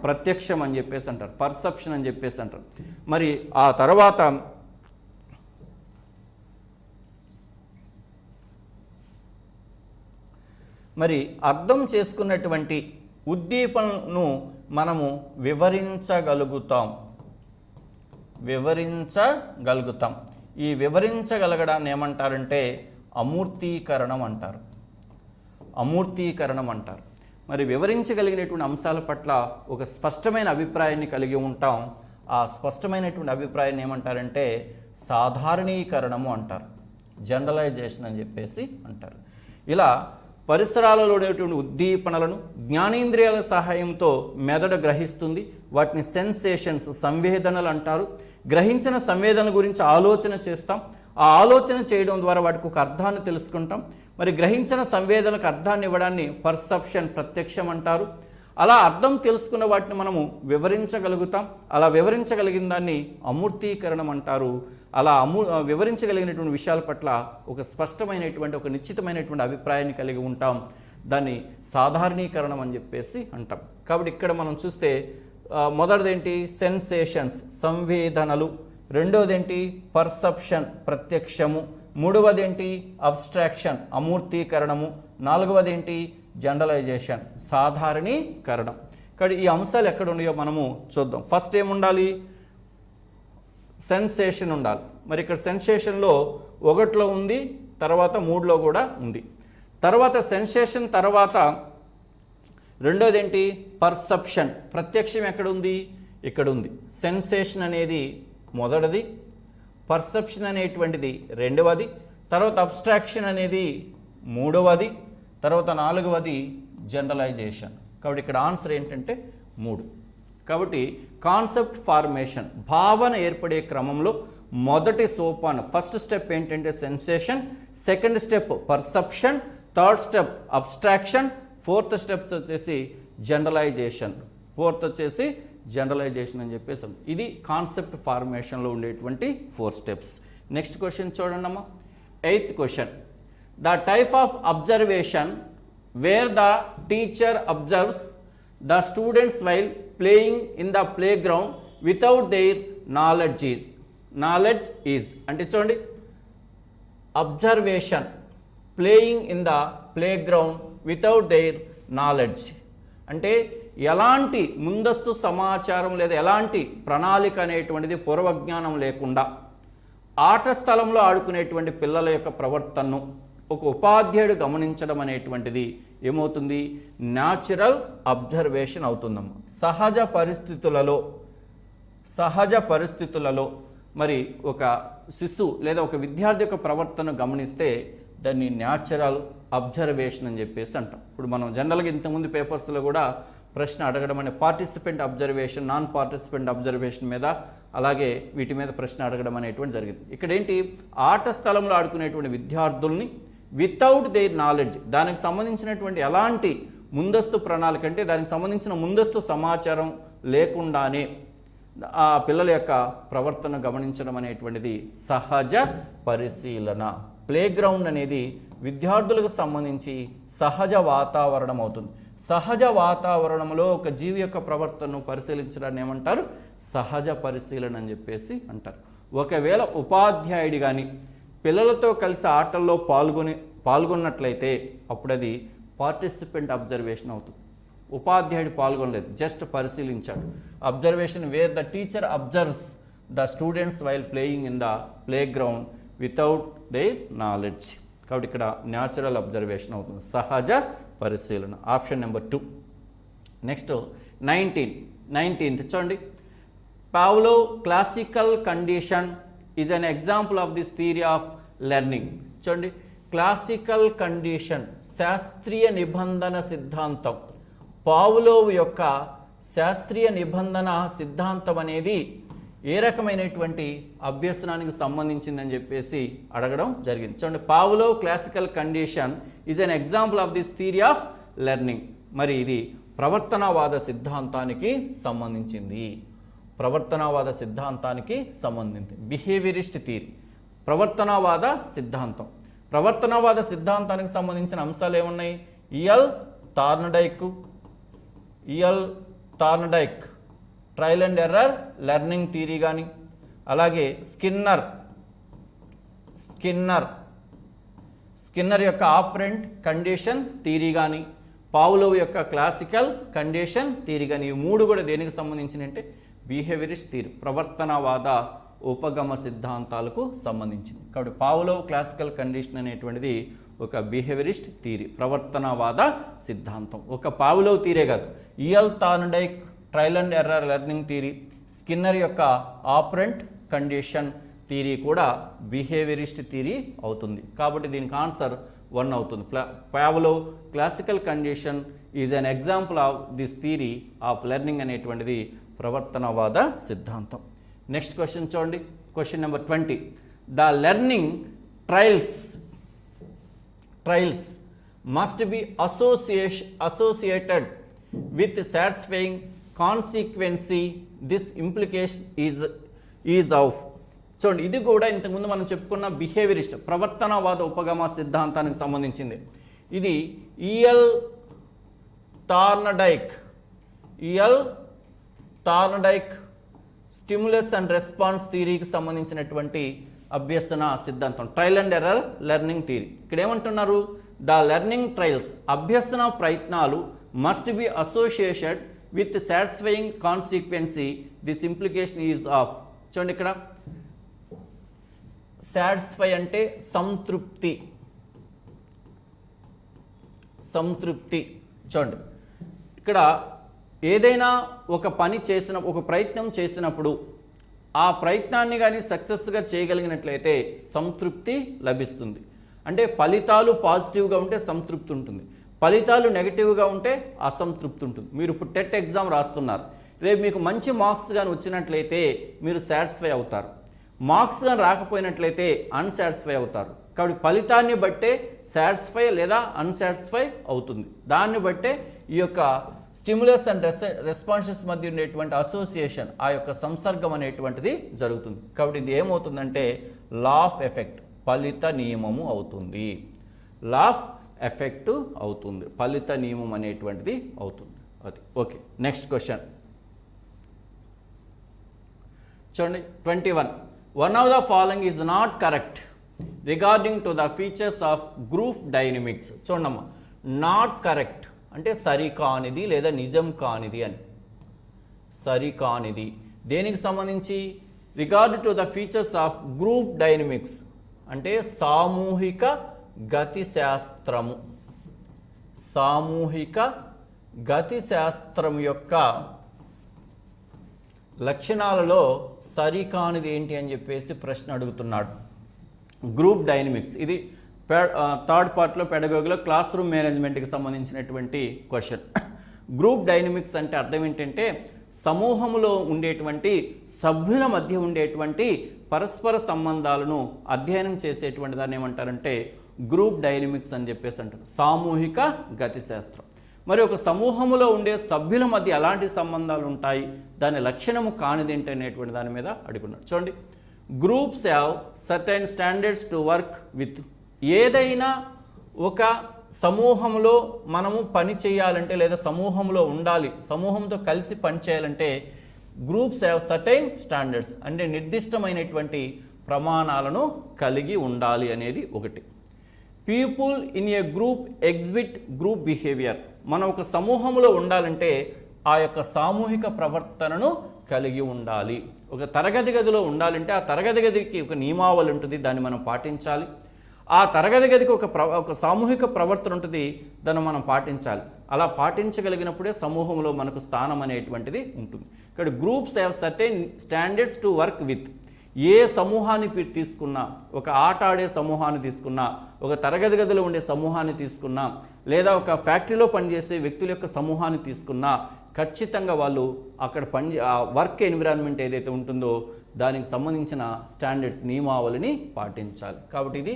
ప్రత్యక్షం అని చెప్పేసి అంటారు, పర్సెప్షన్ అని చెప్పేసి అంటారు. మరి ఆ తర్వాత మరి అర్థం చేసుకున్నటువంటి ఉద్దీపనను మనము వివరించగలుగుతాం. ఈ వివరించగలగడాన్ని ఏమంటారంటే అమూర్తీకరణం అంటారు. మరి వివరించగలిగినటువంటి అంశాల పట్ల ఒక స్పష్టమైన అభిప్రాయాన్ని కలిగి ఉంటాం. ఆ స్పష్టమైనటువంటి అభిప్రాయాన్ని ఏమంటారంటే సాధారణీకరణము అంటారు, జనరలైజేషన్ అని చెప్పేసి అంటారు. ఇలా పరిసరాలలో ఉండేటువంటి ఉద్దీపనలను జ్ఞానేంద్రియాల సహాయంతో మెదడు గ్రహిస్తుంది. వాటిని సెన్సేషన్స్, సంవేదనలు అంటారు. గ్రహించిన సంవేదనల గురించి ఆలోచన చేస్తాం. ఆ ఆలోచన చేయడం ద్వారా వాటికి ఒక అర్థాన్ని తెలుసుకుంటాం. మరి గ్రహించిన సంవేదనలకు అర్థాన్ని ఇవ్వడాన్ని పర్సెప్షన్, ప్రత్యక్షం అంటారు. అలా అర్థం తెలుసుకున్న వాటిని మనము వివరించగలుగుతాం. అలా వివరించగలిగిన దాన్ని అమూర్తీకరణం అంటారు. అలా వివరించగలిగినటువంటి విషయాల పట్ల ఒక స్పష్టమైనటువంటి, ఒక నిశ్చితమైనటువంటి అభిప్రాయాన్ని కలిగి ఉంటాం. దాన్ని సాధారణీకరణం అని చెప్పేసి అంటాం. కాబట్టి ఇక్కడ మనం చూస్తే మొదటిదేంటి సెన్సేషన్స్, సంవేదనలు. రెండోదేంటి పర్సెప్షన్, ప్రత్యక్షము. మూడవదేంటి అబ్స్ట్రాక్షన్, అమూర్తీకరణము. నాలుగవదేంటి జనరలైజేషన్, సాధారణీకరణం. కాబట్టి ఈ అంశాలు ఎక్కడ ఉన్నాయో మనము చూద్దాం. ఫస్ట్ ఏముండాలి, సెన్సేషన్ ఉండాలి. మరి ఇక్కడ సెన్సేషన్లో 1లో ఉంది, తర్వాత 3లో కూడా ఉంది. తర్వాత సెన్సేషన్ తర్వాత రెండోది ఏంటి పర్సెప్షన్, ప్రత్యక్షం ఎక్కడ ఉంది, ఇక్కడ ఉంది. సెన్సేషన్ అనేది మొదటిది, పర్సెప్షన్ అనేటువంటిది రెండవది, తర్వాత అబ్స్ట్రాక్షన్ అనేది మూడవది, తర్వాత నాలుగవది జనరలైజేషన్. కాబట్టి ఇక్కడ ఆన్సర్ ఏంటంటే 3. కాబట్టి కాన్సెప్ట్ ఫార్మేషన్, భావన ఏర్పడే క్రమంలో మొదటి సోపానం, ఫస్ట్ స్టెప్ ఏంటంటే sensation, second step perception, third step abstraction, fourth steps వచ్చేసి జనరలైజేషన్. అని చెప్పేసాం. ఇది కాన్సెప్ట్ ఫార్మేషన్లో ఉండేటువంటి 4 స్టెప్స్. నెక్స్ట్ క్వశ్చన్ చూడండి అమ్మా. 8th question. The type of observation where the teacher observes the students while playing in the playground without their knowledge is అంటే చూడండి, observation, playing in the playground without their knowledge అంటే ఎలాంటి ముందస్తు సమాచారం లేదా ఎలాంటి ప్రణాళిక అనేటువంటిది పూర్వజ్ఞానం లేకుండా ఆట స్థలంలో ఆడుకునేటువంటి పిల్లల యొక్క ప్రవర్తనను ఒక ఉపాధ్యాయుడు గమనించడం అనేటువంటిది ఏమవుతుంది, న్యాచురల్ అబ్జర్వేషన్ అవుతుందమ్మా. సహజ పరిస్థితులలో మరి ఒక శిశువు లేదా ఒక విద్యార్థి యొక్క ప్రవర్తన గమనిస్తే దాన్ని న్యాచురల్ అబ్జర్వేషన్ అని చెప్పేసి అంటాం. ఇప్పుడు మనం జనరల్గా ఇంతకుముందు పేపర్స్లో కూడా ప్రశ్న అడగడం అనే participant observation, non participant observation మీద, అలాగే వీటి మీద ప్రశ్న అడగడం అనేటువంటి జరిగింది. ఇక్కడ ఏంటి, ఆట స్థలంలో ఆడుకునేటువంటి విద్యార్థుల్ని వితౌట్ దేర్ నాలెడ్జ్, దానికి సంబంధించినటువంటి ఎలాంటి ముందస్తు ప్రణాళిక అంటే దానికి సంబంధించిన ముందస్తు సమాచారం లేకుండానే ఆ పిల్లల యొక్క ప్రవర్తన గమనించడం అనేటువంటిది సహజ పరిశీలన, ప్లే గ్రౌండ్ అనేది విద్యార్థులకు సంబంధించి సహజ వాతావరణం అవుతుంది. సహజ వాతావరణంలో ఒక జీవి యొక్క ప్రవర్తనను పరిశీలించడాన్ని ఏమంటారు? సహజ పరిశీలన అని చెప్పేసి అంటారు. ఒకవేళ ఉపాధ్యాయుడి కానీ పిల్లలతో కలిసి ఆటల్లో పాల్గొన్నట్లయితే అప్పుడు అది పార్టిసిపెంట్ అబ్జర్వేషన్ అవుతుంది. ఉపాధ్యాయుడు పాల్గొనలేదు, జస్ట్ పరిశీలించాడు. Observation where the teacher observes the students while playing in the playground without their knowledge. కాబట్టి ఇక్కడ న్యాచురల్ అబ్జర్వేషన్ అవుతుంది, సహజ పరిశీలన. Option number 2. నెక్స్ట్ 19th చూడండి. Pavlo classical condition is an example of this theory of learning. చూడండి, classical condition శాస్త్రీయ నిబంధన సిద్ధాంతం. పావ్లోవ్ యొక్క శాస్త్రీయ నిబంధన సిద్ధాంతం అనేది ఏ రకమైనటువంటి అభ్యసనానికి సంబంధించిందని చెప్పేసి అడగడం జరిగింది. చూడండి, Pavlov classical condition is an example of this theory of learning. మరి ఇది ప్రవర్తనవాద సిద్ధాంతానికి సంబంధించింది. ప్రవర్తనవాద సిద్ధాంతానికి సంబంధించి బిహేవియరిస్ట్ థియరీ, ప్రవర్తనవాద సిద్ధాంతం. ప్రవర్తనవాద సిద్ధాంతానికి సంబంధించిన అంశాలు ఏమున్నాయి? E L Thorndike trial and error learning theory కానీ, అలాగే స్కిన్నర్ యొక్క ఆపరెంట్ కండిషన్ థియరీ కానీ, పావ్లోవ్ యొక్క క్లాసికల్ కండిషన్ థియరీ కానీ, ఈ మూడు కూడా దేనికి సంబంధించిన అంటే బిహేవియరిస్ట్ థియరీ, ప్రవర్తనవాద ఉపగమ సిద్ధాంతాలకు సంబంధించింది. కాబట్టి పావ్లోవ్ క్లాసికల్ కండిషన్ అనేటువంటిది ఒక బిహేవియరిస్ట్ థియరీ, ప్రవర్తనవాద సిద్ధాంతం. ఒక పావ్లోవ్ థియరీ కాదు, E L Thorndike trial and error learning theory, Skinner యొక్క ఆపరెంట్ కండిషన్ థియరీ కూడా బిహేవియరిస్ట్ థియరీ అవుతుంది. కాబట్టి దీనికి ఆన్సర్ 1 అవుతుంది. Pavlov classical condition is an example of this theory of learning అనేటువంటిది ప్రవర్తనవాద సిద్ధాంతం. నెక్స్ట్ క్వశ్చన్ చూడండి, question number 20. The learning trials must be associated with satisfying consequence. This implication is of. చూడండి, ఇది కూడా ఇంతకుముందు మనం చెప్పుకున్న బిహేవియరిస్ట్ ప్రవర్తనవాద ఉపగమ సిద్ధాంతానికి సంబంధించింది. ఇది E L Thorndike stimulus and response థియరీకి సంబంధించినటువంటి అభ్యసన సిద్ధాంతం, trial and error learning theory. ఇక్కడ ఏమంటున్నారు? ద లెర్నింగ్ ట్రయల్స్ అభ్యసన ప్రయత్నాలు must be associated with satisfying consequence. This implication is of. చూడండి, ఇక్కడ సాటిస్ఫై అంటే సంతృప్తి. చూడండి, ఇక్కడ ఏదైనా ఒక ప్రయత్నం చేసినప్పుడు ఆ ప్రయత్నాన్ని కానీ సక్సెస్గా చేయగలిగినట్లయితే సంతృప్తి లభిస్తుంది. అంటే ఫలితాలు పాజిటివ్గా ఉంటే సంతృప్తి ఉంటుంది, ఫలితాలు నెగిటివ్గా ఉంటే అసంతృప్తి ఉంటుంది. మీరు ఇప్పుడు టెట్ ఎగ్జామ్ రాస్తున్నారు, రేపు మీకు మంచి మార్క్స్ కానీ వచ్చినట్లయితే మీరు సాటిస్ఫై అవుతారు, మార్క్స్ కానీ రాకపోయినట్లయితే అన్సాటిస్ఫై అవుతారు. కాబట్టి ఫలితాన్ని బట్టే సాటిస్ఫై లేదా అన్సాటిస్ఫై అవుతుంది. దాన్ని బట్టే ఈ యొక్క స్టిమ్యులస్ అండ్ రెస్పాన్సెస్ మధ్య ఉండేటువంటి అసోసియేషన్, ఆ యొక్క సంసర్గం అనేటువంటిది జరుగుతుంది. కాబట్టి ఇది ఏమవుతుందంటే లా ఆఫ్ ఎఫెక్ట్, ఫలిత నియమము అవుతుంది. లా ఆఫ్ ఎఫెక్ట్ అవుతుంది, ఫలిత నియమం అనేటువంటిది అవుతుంది. అది ఓకే. నెక్స్ట్ క్వశ్చన్ చూడండి, 21. One of the following is not correct regarding to the features of group dynamics. చూడమ్మా, నాట్ కరెక్ట్ అంటే సరికానిది లేదా నిజం కానిది అని. సరికానిది దేనికి సంబంధించి? Regard to the features of group dynamics అంటే సామూహిక గతి శాస్త్రము. సామూహిక గతి శాస్త్రం యొక్క లక్షణాలలో సరికానిది ఏంటి అని చెప్పేసి ప్రశ్న అడుగుతున్నాడు. గ్రూప్ డైనమిక్స్ ఇది థర్డ్ పార్ట్లో పెడగోగిలో క్లాస్ రూమ్ మేనేజ్మెంట్కి సంబంధించినటువంటి క్వశ్చన్. గ్రూప్ డైనమిక్స్ అంటే అర్థం ఏంటంటే సమూహంలో ఉండేటువంటి సభ్యుల మధ్య ఉండేటువంటి పరస్పర సంబంధాలను అధ్యయనం చేసేటువంటి దాన్ని ఏమంటారంటే గ్రూప్ డైనమిక్స్ అని చెప్పేసి అంటారు, సామూహిక గతి శాస్త్రం. మరి ఒక సమూహంలో ఉండే సభ్యుల మధ్య ఎలాంటి సంబంధాలు ఉంటాయి, దాని లక్షణము కానిదేంటి అనేటువంటి దాని మీద అడుగున్నాడు. చూడండి, groups have certain standards to work with. ఏదైనా ఒక సమూహంలో మనము పని చేయాలంటే లేదా సమూహంలో ఉండాలి, సమూహంతో కలిసి పని చేయాలంటే గ్రూప్స్ హ్యావ్ సర్టైన్ స్టాండర్డ్స్, అంటే నిర్దిష్టమైనటువంటి ప్రమాణాలను కలిగి ఉండాలి అనేది ఒకటి. People in a group exhibit group behaviour, మనం ఒక సమూహంలో ఉండాలంటే ఆ యొక్క సామూహిక ప్రవర్తనను కలిగి ఉండాలి. ఒక తరగతి గదిలో ఉండాలంటే ఆ తరగతి గదికి ఒక నియమావళి ఉంటుంది, దాన్ని మనం పాటించాలి. ఆ తరగతి గదికి ఒక సామూహిక ప్రవర్తన ఉంటుంది, దాన్ని మనం పాటించాలి. అలా పాటించగలిగినప్పుడే సమూహంలో మనకు స్థానం అనేటువంటిది ఉంటుంది. ఇక్కడ groups have certain standards to work with. ఏ సమూహాన్ని తీసుకున్నా, ఒక ఆట ఆడే సమూహాన్ని తీసుకున్నా, ఒక తరగతి గదిలో ఉండే సమూహాన్ని తీసుకున్నా, లేదా ఒక ఫ్యాక్టరీలో పనిచేసే వ్యక్తుల యొక్క సమూహాన్ని తీసుకున్నా, ఖచ్చితంగా వాళ్ళు అక్కడ ఆ వర్క్ ఎన్విరాన్మెంట్ ఏదైతే ఉంటుందో దానికి సంబంధించిన స్టాండర్డ్స్ నియమావళిని పాటించాలి. కాబట్టి ఇది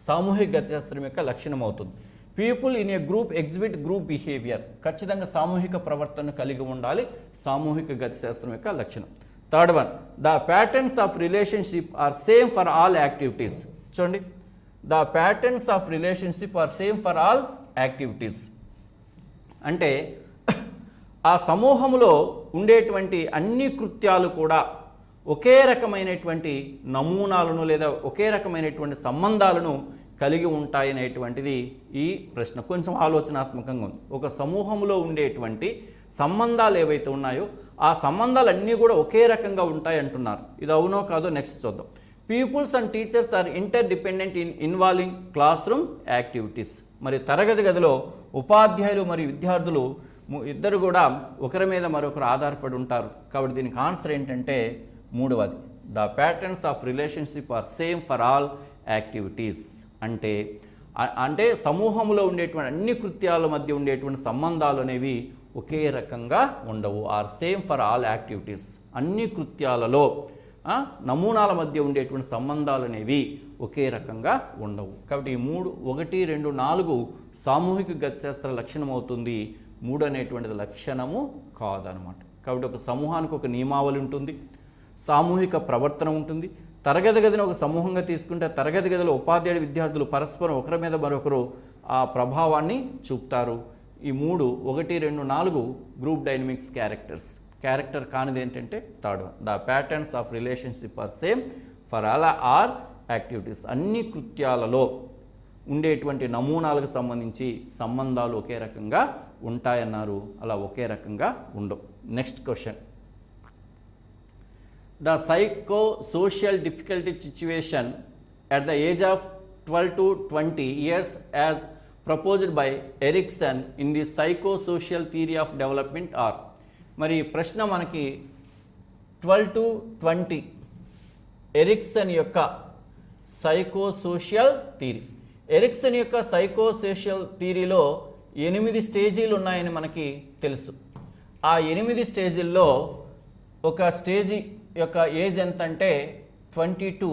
సామూహిక గతిశాస్త్రం యొక్క లక్షణం అవుతుంది. People in a group exhibit group behaviour, ఖచ్చితంగా సామూహిక ప్రవర్తన కలిగి ఉండాలి, సామూహిక గతిశాస్త్రం యొక్క లక్షణం. Third one, the patterns of relationship are same for all activities. చూడండి, the patterns of relationship are same for all activities అంటే ఆ సమూహంలో ఉండేటువంటి అన్ని కృత్యాలు కూడా ఒకే రకమైనటువంటి నమూనాలను లేదా ఒకే రకమైనటువంటి సంబంధాలను కలిగి ఉంటాయనేటువంటిది ఈ ప్రశ్న. కొంచెం ఆలోచనాత్మకంగా ఉంది. ఒక సమూహంలో ఉండేటువంటి సంబంధాలు ఏవైతే ఉన్నాయో ఆ సంబంధాలన్నీ కూడా ఒకే రకంగా ఉంటాయి అంటున్నారు. ఇది అవునో కాదో నెక్స్ట్ చూద్దాం. Peoples and teachers are interdependent involving classroom activities. మరి తరగతి గదిలో ఉపాధ్యాయులు మరియు విద్యార్థులు ఇద్దరు కూడా ఒకరి మీద మరొకరు ఆధారపడి ఉంటారు. కాబట్టి దీనికి ఆన్సర్ ఏంటంటే మూడవది, the patterns of relationship are same for all activities. అంటే సమూహంలో ఉండేటువంటి అన్ని కృత్యాల మధ్య ఉండేటువంటి సంబంధాలు అనేవి ఒకే రకంగా ఉండవు. Are same for all activities, అన్ని కృత్యాలలో నమూనాల మధ్య ఉండేటువంటి సంబంధాలు అనేవి ఒకే రకంగా ఉండవు. కాబట్టి ఈ 3, 1, 2, 4 సామూహిక గతిశాస్త్ర లక్షణం అవుతుంది. 3 అనేటువంటిది లక్షణము కాదనమాట. కాబట్టి ఒక సమూహానికి ఒక నియమావళి ఉంటుంది, సామూహిక ప్రవర్తన ఉంటుంది. తరగతి గదిని ఒక సమూహంగా తీసుకుంటే తరగతి గదిలో ఉపాధ్యాయుడు విద్యార్థులు పరస్పరం ఒకరి మీద మరొకరు ఆ ప్రభావాన్ని చూపుతారు. ఈ 3, 1, 2, 4 గ్రూప్ డైనమిక్స్ క్యారెక్టర్స్. క్యారెక్టర్ కానిది ఏంటంటే third one, the patterns of relationship are same for all are activities. అన్ని కృత్యాలలో ఉండేటువంటి నమూనాలకు సంబంధించి సంబంధాలు ఒకే రకంగా ఉంటాయన్నారు. అలా ఒకే రకంగా ఉండవు. Next question, the psychosocial difficulty situation at the age of 12 to 20 years as proposed by Erikson in the psychosocial theory of development are. మరి ప్రశ్న మనకి 12 to 20 ఎరిక్సన్ యొక్క సైకోసోషియల్ థియరీ. ఎరిక్సన్ యొక్క సైకోసోషియల్ థియరీలో 8 స్టేజీలు ఉన్నాయని మనకి తెలుసు. ఆ 8 స్టేజీల్లో ఒక స్టేజీ యొక్క ఏజ్ ఎంత అంటే 12 to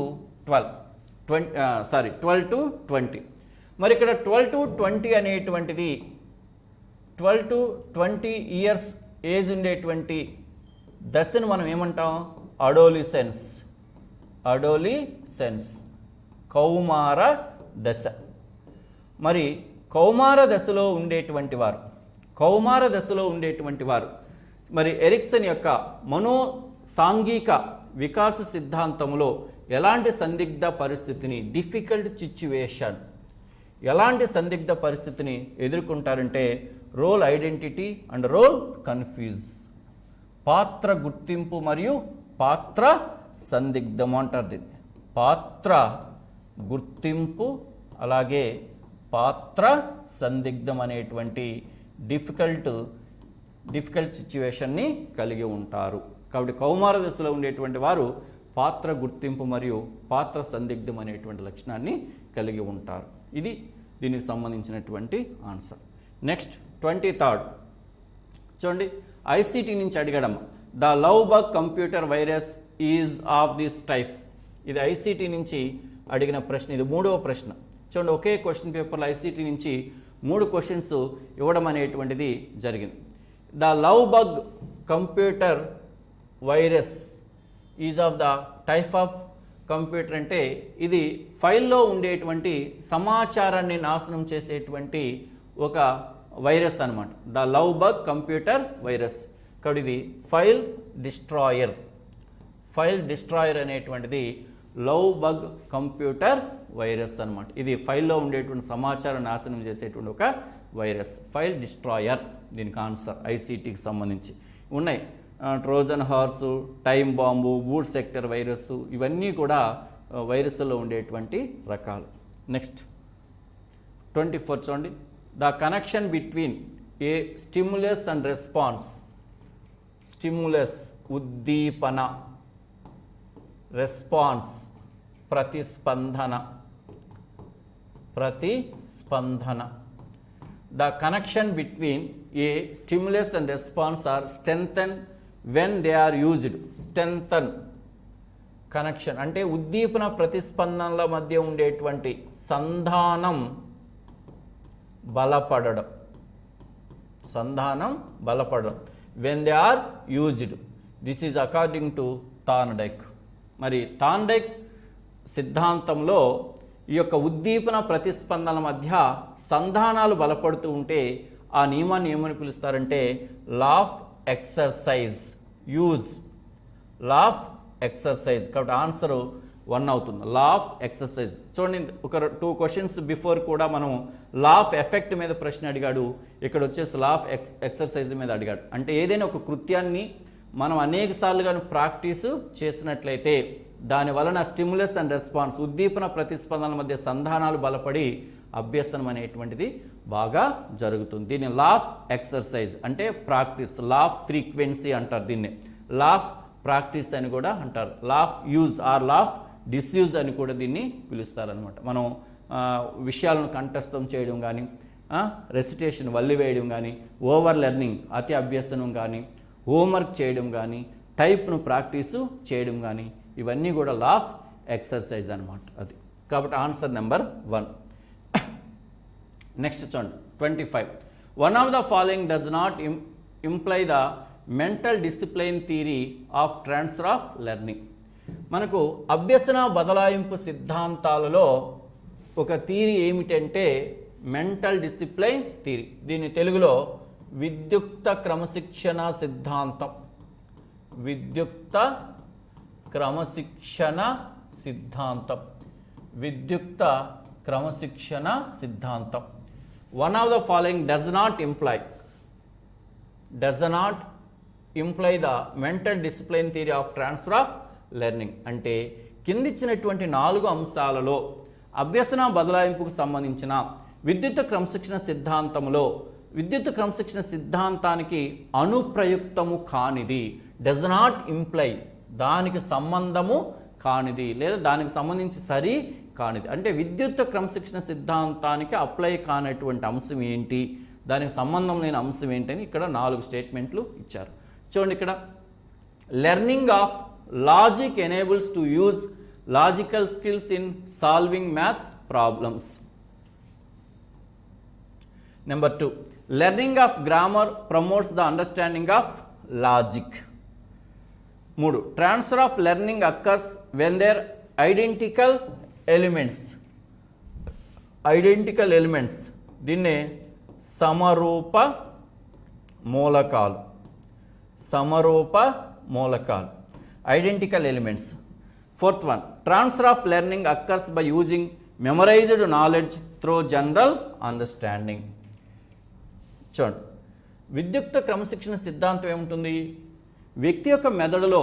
20. మరి ఇక్కడ 12 to 20 అనేటువంటిది 12 to 20 ఇయర్స్ ఏజ్ ఉండేటువంటి దశను మనం ఏమంటాం? అడోలిసెన్స్, కౌమార దశ. మరి కౌమార దశలో ఉండేటువంటి వారు మరి ఎరిక్సన్ యొక్క సాంఘిక వికాస సిద్ధాంతంలో ఎలాంటి సందిగ్ధ పరిస్థితిని, డిఫికల్ట్ సిచ్యువేషన్, ఎలాంటి సందిగ్ధ పరిస్థితిని ఎదుర్కొంటారంటే role identity and role confuse, పాత్ర గుర్తింపు మరియు పాత్ర సందిగ్ధం అంటారు దీన్ని. పాత్ర గుర్తింపు అలాగే పాత్ర సందిగ్ధం అనేటువంటి డిఫికల్ట్ సిచ్యువేషన్ని కలిగి ఉంటారు. కాబట్టి కౌమార దశలో ఉండేటువంటి వారు పాత్ర గుర్తింపు మరియు పాత్ర సందిగ్ధం అనేటువంటి లక్షణాన్ని కలిగి ఉంటారు. ఇది దీనికి సంబంధించినటువంటి ఆన్సర్. నెక్స్ట్ 23rd చూడండి, ఐసిటి నుంచి అడగడం. The love bug computer virus is of this type. ఇది ఐసిటి నుంచి అడిగిన ప్రశ్న. ఇది 3వ ప్రశ్న. చూడండి, ఒకే క్వశ్చన్ పేపర్లో ఐసిటి నుంచి 3 క్వశ్చన్స్ ఇవ్వడం అనేటువంటిది జరిగింది. The love bug computer virus is of the type of computer అంటే ఇది ఫైల్లో ఉండేటువంటి సమాచారాన్ని నాశనం చేసేటువంటి ఒక వైరస్ అన్నమాట. The love bug computer virus. కాబట్టి ఇది ఫైల్ డిస్ట్రాయర్. ఫైల్ డిస్ట్రాయర్ అనేటువంటిది లవ్ బగ్ కంప్యూటర్ వైరస్ అన్నమాట. ఇది ఫైల్లో ఉండేటువంటి సమాచారం నాశనం చేసేటువంటి ఒక వైరస్, ఫైల్ డిస్ట్రాయర్. దీనికి ఆన్సర్ ఐసీటీకి సంబంధించి ఉన్నాయి. ట్రోజన్ హార్సు, టైమ్ బాంబు, వూడ్ సెక్టర్ వైరస్, ఇవన్నీ కూడా వైరస్లో ఉండేటువంటి రకాలు. నెక్స్ట్ 24 చూడండి. The connection between a stimulus and response. Stimulus ఉద్దీపన, రెస్పాన్స్ ప్రతిస్పందన. ప్రతిస్పందన. The connection between a stimulus and response are strengthened when they are used. Strengthen connection అంటే ఉద్దీపన ప్రతిస్పందనల మధ్య ఉండేటువంటి సంధానం బలపడడం. సంధానం బలపడడం. when they are used. This is according to Thorndike. మరి Thorndike సిద్ధాంతంలో ఈ యొక్క ఉద్దీపన ప్రతిస్పందనల మధ్య సంధానాలు బలపడుతూ ఉంటే ఆ నియమాన్ని ఏమని పిలుస్తారంటే law of exercise. Use law of exercise. కాబట్టి ఆన్సర్ 1 అవుతుంది. Law of exercise. చూడండి, ఒక 2 క్వశ్చన్స్ బిఫోర్ కూడా మనం లా ఆఫ్ ఎఫెక్ట్ మీద ప్రశ్న అడిగాడు. ఇక్కడ వచ్చేసి లా ఆఫ్ ఎక్సర్సైజ్ మీద అడిగాడు. అంటే ఏదైనా ఒక కృత్యాన్ని మనం అనేక సార్లుగా ప్రాక్టీసు చేసినట్లయితే దాని వలన స్టిమ్యులస్ అండ్ రెస్పాన్స్ ఉద్దీపన ప్రతిస్పందనల మధ్య సంధానాలు బలపడి అభ్యసనం అనేటువంటిది బాగా జరుగుతుంది. దీన్ని లా ఆఫ్ ఎక్సర్సైజ్ అంటే ప్రాక్టీస్. లా ఆఫ్ ఫ్రీక్వెన్సీ అంటారు దీన్ని. లా ఆఫ్ ప్రాక్టీస్ అని కూడా అంటారు. Law of use or law of disuse అని కూడా దీన్ని పిలుస్తారనమాట. మనం విషయాలను కంఠస్థం చేయడం కానీ, రెసిటేషన్ వల్లి వేయడం కానీ, ఓవర్ లెర్నింగ్ అతి అభ్యసనం కానీ, హోంవర్క్ చేయడం కానీ, టైప్ను ప్రాక్టీసు చేయడం కానీ, ఇవన్నీ కూడా లా ఆఫ్ ఎక్సర్సైజ్ అనమాట. అది కాబట్టి ఆన్సర్ నెంబర్ 1. నెక్స్ట్ చూడండి 25. One of the following does not imply the mental discipline theory of transfer of learning. మనకు అభ్యసన బదలాయింపు సిద్ధాంతాలలో ఒక థియరీ ఏమిటంటే మెంటల్ డిసిప్లైన్ థియరీ. దీన్ని తెలుగులో విద్యుక్త క్రమశిక్షణ సిద్ధాంతం. విద్యుక్త క్రమశిక్షణ సిద్ధాంతం. విద్యుక్త క్రమశిక్షణ సిద్ధాంతం. One of the following does not imply the mental discipline theory of transfer of learning. అంటే కిందిచ్చినటువంటి 4 అంశాలలో అభ్యసన బదలాయింపుకు సంబంధించిన విద్యుత్ క్రమశిక్షణ సిద్ధాంతంలో విద్యుత్ క్రమశిక్షణ సిద్ధాంతానికి అనుప్రయుక్తము కానిది, డస్ నాట్ ఇంప్లై, దానికి సంబంధము కానిది లేదా దానికి సంబంధించి సరి కానిది. అంటే విద్యుత్ క్రమశిక్షణ సిద్ధాంతానికి అప్లై కానటువంటి అంశం ఏంటి, దానికి సంబంధం లేని అంశం ఏంటని ఇక్కడ 4 స్టేట్మెంట్లు ఇచ్చారు. చూడండి, ఇక్కడ learning of logic enables to use logical skills in solving math problems. Number 2, learning of grammar promotes the understanding of logic. 3, transfer of learning occurs when there identical elements. దీన్నే సమరూప మూలకాలు. Identical elements. 4th one, transfer of learning occurs by using memorised knowledge through general understanding. చూడండి, విద్యుక్త క్రమశిక్షణ సిద్ధాంతం ఏముంటుంది? వ్యక్తి యొక్క మెదడులో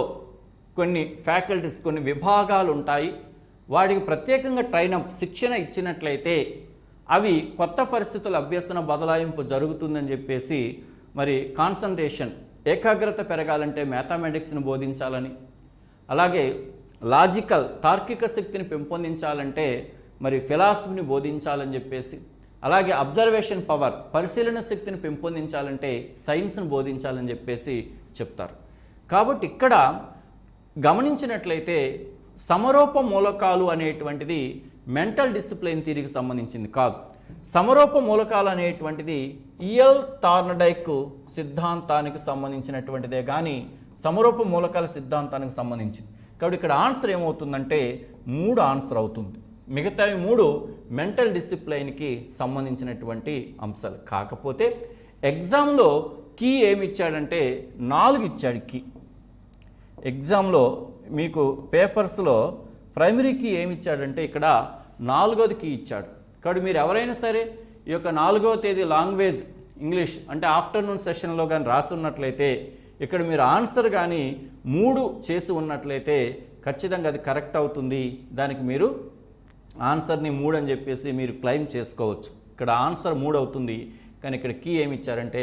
కొన్ని ఫ్యాకల్టీస్, కొన్ని విభాగాలు ఉంటాయి. వాటికి ప్రత్యేకంగా ట్రైనప్ శిక్షణ ఇచ్చినట్లయితే అవి కొత్త పరిస్థితుల అభ్యసన బదలాయింపు జరుగుతుందని చెప్పేసి, మరి కాన్సన్ట్రేషన్ ఏకాగ్రత పెరగాలంటే మ్యాథమెటిక్స్ని బోధించాలని, అలాగే లాజికల్ తార్కిక శక్తిని పెంపొందించాలంటే మరి ఫిలాసఫీని బోధించాలని చెప్పేసి, అలాగే అబ్జర్వేషన్ పవర్ పరిశీలన శక్తిని పెంపొందించాలంటే సైన్స్ను బోధించాలని చెప్పేసి చెప్తారు. కాబట్టి ఇక్కడ గమనించినట్లయితే సమరూప మూలకాలు అనేటువంటిది మెంటల్ డిసిప్లైన్ థియరీకి సంబంధించింది కాదు. సమరూప మూలకాలు అనేటువంటిది ఈఎల్ థార్న్డైక్ సిద్ధాంతానికి సంబంధించినటువంటిదే కానీ సమరూప మూలకాల సిద్ధాంతానికి సంబంధించింది కాబట్టి ఇక్కడ ఆన్సర్ ఏమవుతుందంటే 3 ఆన్సర్ అవుతుంది. మిగతావి 3 మెంటల్ డిసిప్లైన్కి సంబంధించినటువంటి అంశాలు. కాకపోతే ఎగ్జామ్లో కీ ఏమి ఇచ్చాడంటే 4 ఇచ్చాడు కీ. ఎగ్జామ్లో మీకు పేపర్స్లో ప్రైమరీ కీ ఏమి ఇచ్చాడంటే ఇక్కడ 4వ కీ ఇచ్చాడు. కాబట్టి మీరు ఎవరైనా సరే ఈ యొక్క 4వ తేదీ లాంగ్వేజ్ ఇంగ్లీష్ అంటే ఆఫ్టర్నూన్ సెషన్లో కానీ రాసి ఉన్నట్లయితే ఇక్కడ మీరు ఆన్సర్ కానీ 3 చేసి ఉన్నట్లయితే ఖచ్చితంగా అది కరెక్ట్ అవుతుంది. దానికి మీరు ఆన్సర్ని 3 అని చెప్పేసి మీరు క్లెయిమ్ చేసుకోవచ్చు. ఇక్కడ ఆన్సర్ 3 అవుతుంది, కానీ ఇక్కడ కీ ఏమి ఇచ్చారంటే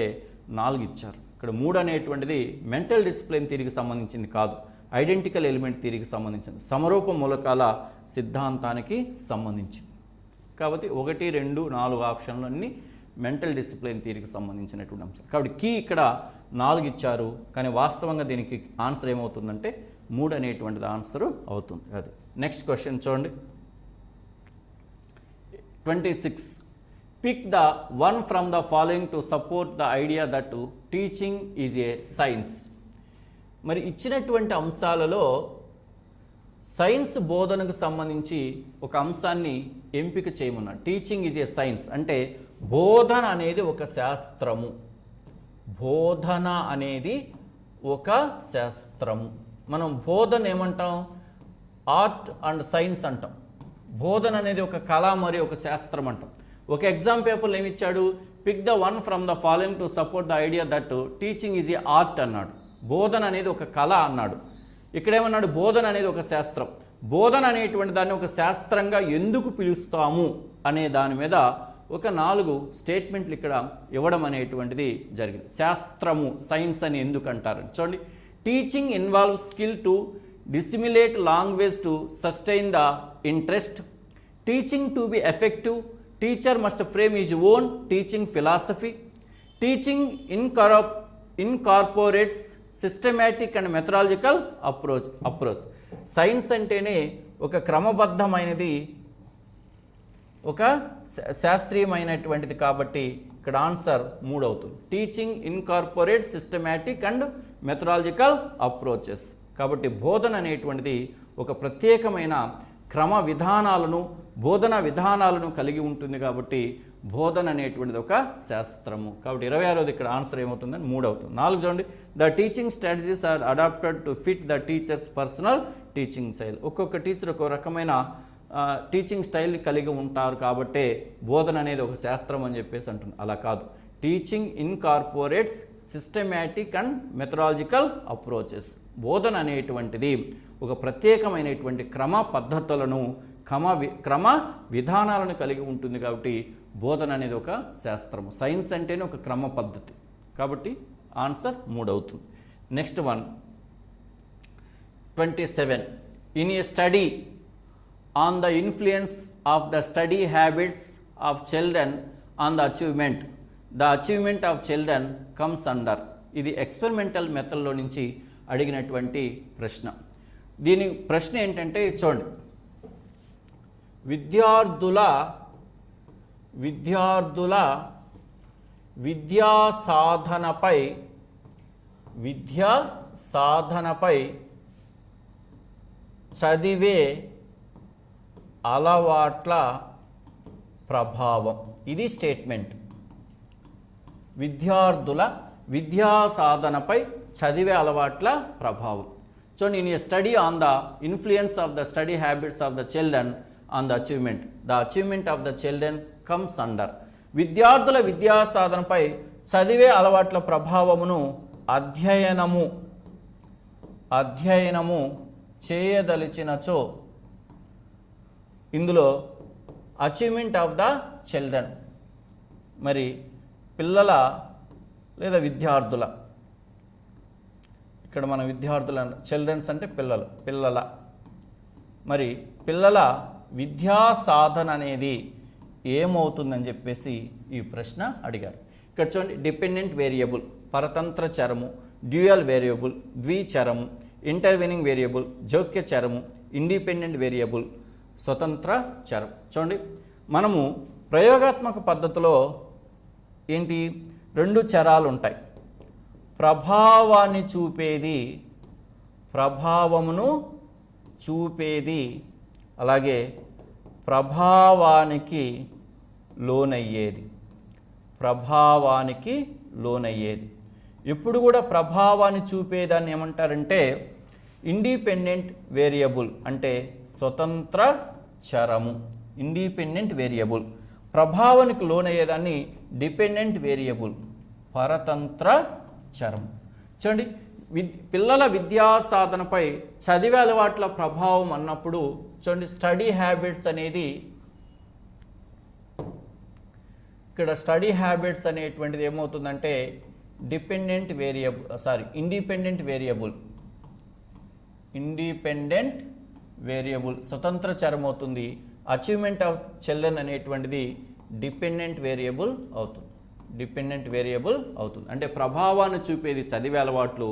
4 ఇచ్చారు. ఇక్కడ 3 అనేటువంటిది మెంటల్ డిసిప్లిన్ థియరీకి సంబంధించింది కాదు, ఐడెంటికల్ ఎలిమెంట్ థియరీకి సంబంధించింది, సమరూప మూలకాల సిద్ధాంతానికి సంబంధించింది. కాబట్టి 1, 2, 4 ఆప్షన్లు అన్నీ మెంటల్ డిసిప్లిన్ థియరీకి సంబంధించినటువంటి అంశం. కాబట్టి కీ ఇక్కడ 4 ఇచ్చారు, కానీ వాస్తవంగా దీనికి ఆన్సర్ ఏమవుతుందంటే 3 అనేటువంటిది ఆన్సర్ అవుతుంది. అది నెక్స్ట్ క్వశ్చన్ చూడండి. 26. Pick the one from the following to support the idea that teaching is a science. మరి ఇచ్చినటువంటి అంశాలలో సైన్స్ బోధనకు సంబంధించి ఒక అంశాన్ని ఎంపిక చేయమన్నాడు. టీచింగ్ ఈజ్ ఏ సైన్స్ అంటే బోధన అనేది ఒక శాస్త్రము. బోధన అనేది ఒక శాస్త్రము. మనం బోధన ఏమంటాం? ఆర్ట్ అండ్ సైన్స్ అంటాం. బోధన అనేది ఒక కళ మరియు ఒక శాస్త్రం అంటాం. ఒక ఎగ్జామ్ పేపర్లో ఏమి ఇచ్చాడు? Pick the one from the following to support the idea that teaching is a art అన్నాడు. బోధన అనేది ఒక కళ అన్నాడు. ఇక్కడేమన్నాడు? బోధన అనేది ఒక శాస్త్రం. బోధన అనేటువంటి దాన్ని ఒక శాస్త్రంగా ఎందుకు పిలుస్తాము అనే దాని మీద ఒక 4 స్టేట్మెంట్లు ఇక్కడ ఇవ్వడం అనేటువంటిది జరిగింది. శాస్త్రము సైన్స్ అని ఎందుకు అంటారు చూడండి. Teaching involves skill to dissimilate language to sustain the interest. Teaching to be effective teacher must frame is own teaching philosophy. Teaching incorporates systematic and methodological approach. Science అంటేనే ఒక క్రమబద్ధమైనది, ఒక శాస్త్రీయమైనటువంటిది. కాబట్టి ఇక్కడ ఆన్సర్ 3 అవుతుంది. Teaching incorporate systematic and methodological approaches. కాబట్టి బోధన అనేటువంటిది ఒక ప్రత్యేకమైన క్రమ విధానాలను, బోధన విధానాలను కలిగి ఉంటుంది. కాబట్టి బోధన అనేటువంటిది ఒక శాస్త్రము. కాబట్టి 26ది ఇక్కడ ఆన్సర్ ఏమవుతుందని 3 అవుతుంది. 4 చూడండి. The teaching strategies are adapted to fit the teacher's personal teaching style. ఒక్కొక్క టీచర్ ఒక రకమైన టీచింగ్ స్టైల్ని కలిగి ఉంటారు. కాబట్టే బోధన అనేది ఒక శాస్త్రం అని చెప్పేసి అంటుంది. అలా కాదు. Teaching incorporates systematic and methodological approaches. బోధన అనేటువంటిది ఒక ప్రత్యేకమైనటువంటి క్రమ పద్ధతులను, క్రమ విధానాలను కలిగి ఉంటుంది. కాబట్టి బోధన అనేది ఒక శాస్త్రము. సైన్స్ అంటేనే ఒక క్రమ పద్ధతి. కాబట్టి ఆన్సర్ 3 అవుతుంది. Next one 27. In a study on the influence of the study habits of children on the achievement of children comes under. ఇది ఎక్స్పెరిమెంటల్ మెథడ్లో నుంచి అడిగినటువంటి ప్రశ్న. దీని ప్రశ్న ఏంటంటే చూడండి. విద్యార్థుల విద్యా సాధనపై చదివే అలవాట్ల ప్రభావం. ఇది స్టేట్మెంట్. విద్యార్థుల విద్యా సాధనపై చదివే అలవాట్ల ప్రభావం. చూడండి. In a study on the influence of the study habits of the children on the achievement of the children comes under. విద్యార్థుల విద్యా సాధనపై చదివే అలవాట్ల ప్రభావమును అధ్యయనము చేయదలిచినచో ఇందులో అచీవ్మెంట్ ఆఫ్ ద చిల్డ్రన్, మరి పిల్లల లేదా విద్యార్థుల, ఇక్కడ మన విద్యార్థుల చిల్డ్రన్స్ అంటే పిల్లల మరి పిల్లల విద్యా సాధన అనేది ఏమవుతుందని చెప్పేసి ఈ ప్రశ్న అడిగారు. ఇక్కడ చూడండి. డిపెండెంట్ వేరియబుల్, పరతంత్ర చరము, డ్యూయల్ వేరియబుల్, ద్విచరము, ఇంటర్వెనింగ్ వేరియబుల్, జోక్య చరము, ఇండిపెండెంట్ వేరియబుల్, స్వతంత్ర చరం. చూడండి. మనము ప్రయోగాత్మక పద్ధతిలో ఏంటి 2 చరాలు ఉంటాయి. ప్రభావాన్ని చూపేది, ప్రభావమును చూపేది అలాగే ప్రభావానికి లోనయ్యేది. ప్రభావానికి లోనయ్యేది. ఇప్పుడు కూడా ప్రభావాన్ని చూపేదాన్ని ఏమంటారంటే ఇండిపెండెంట్ వేరియబుల్, అంటే స్వతంత్ర చరము. Independent variable. ప్రభావానికి లోనయ్యేదాన్ని డిపెండెంట్ వేరియబుల్, పరతంత్ర చరము. చూడండి, పిల్లల విద్యా సాధనపై చదివే అలవాట్ల ప్రభావం అన్నప్పుడు చూడండి, స్టడీ హ్యాబిట్స్ అనేది ఇక్కడ స్టడీ హ్యాబిట్స్ అనేటువంటిది ఏమవుతుందంటే ఇండిపెండెంట్ వేరియబుల్ స్వతంత్ర చరం అవుతుంది. అచీవ్మెంట్ ఆఫ్ చిల్డ్రన్ అనేటువంటిది డిపెండెంట్ వేరియబుల్ అవుతుంది. అంటే ప్రభావాన్ని చూపేది చదివే అలవాట్లు,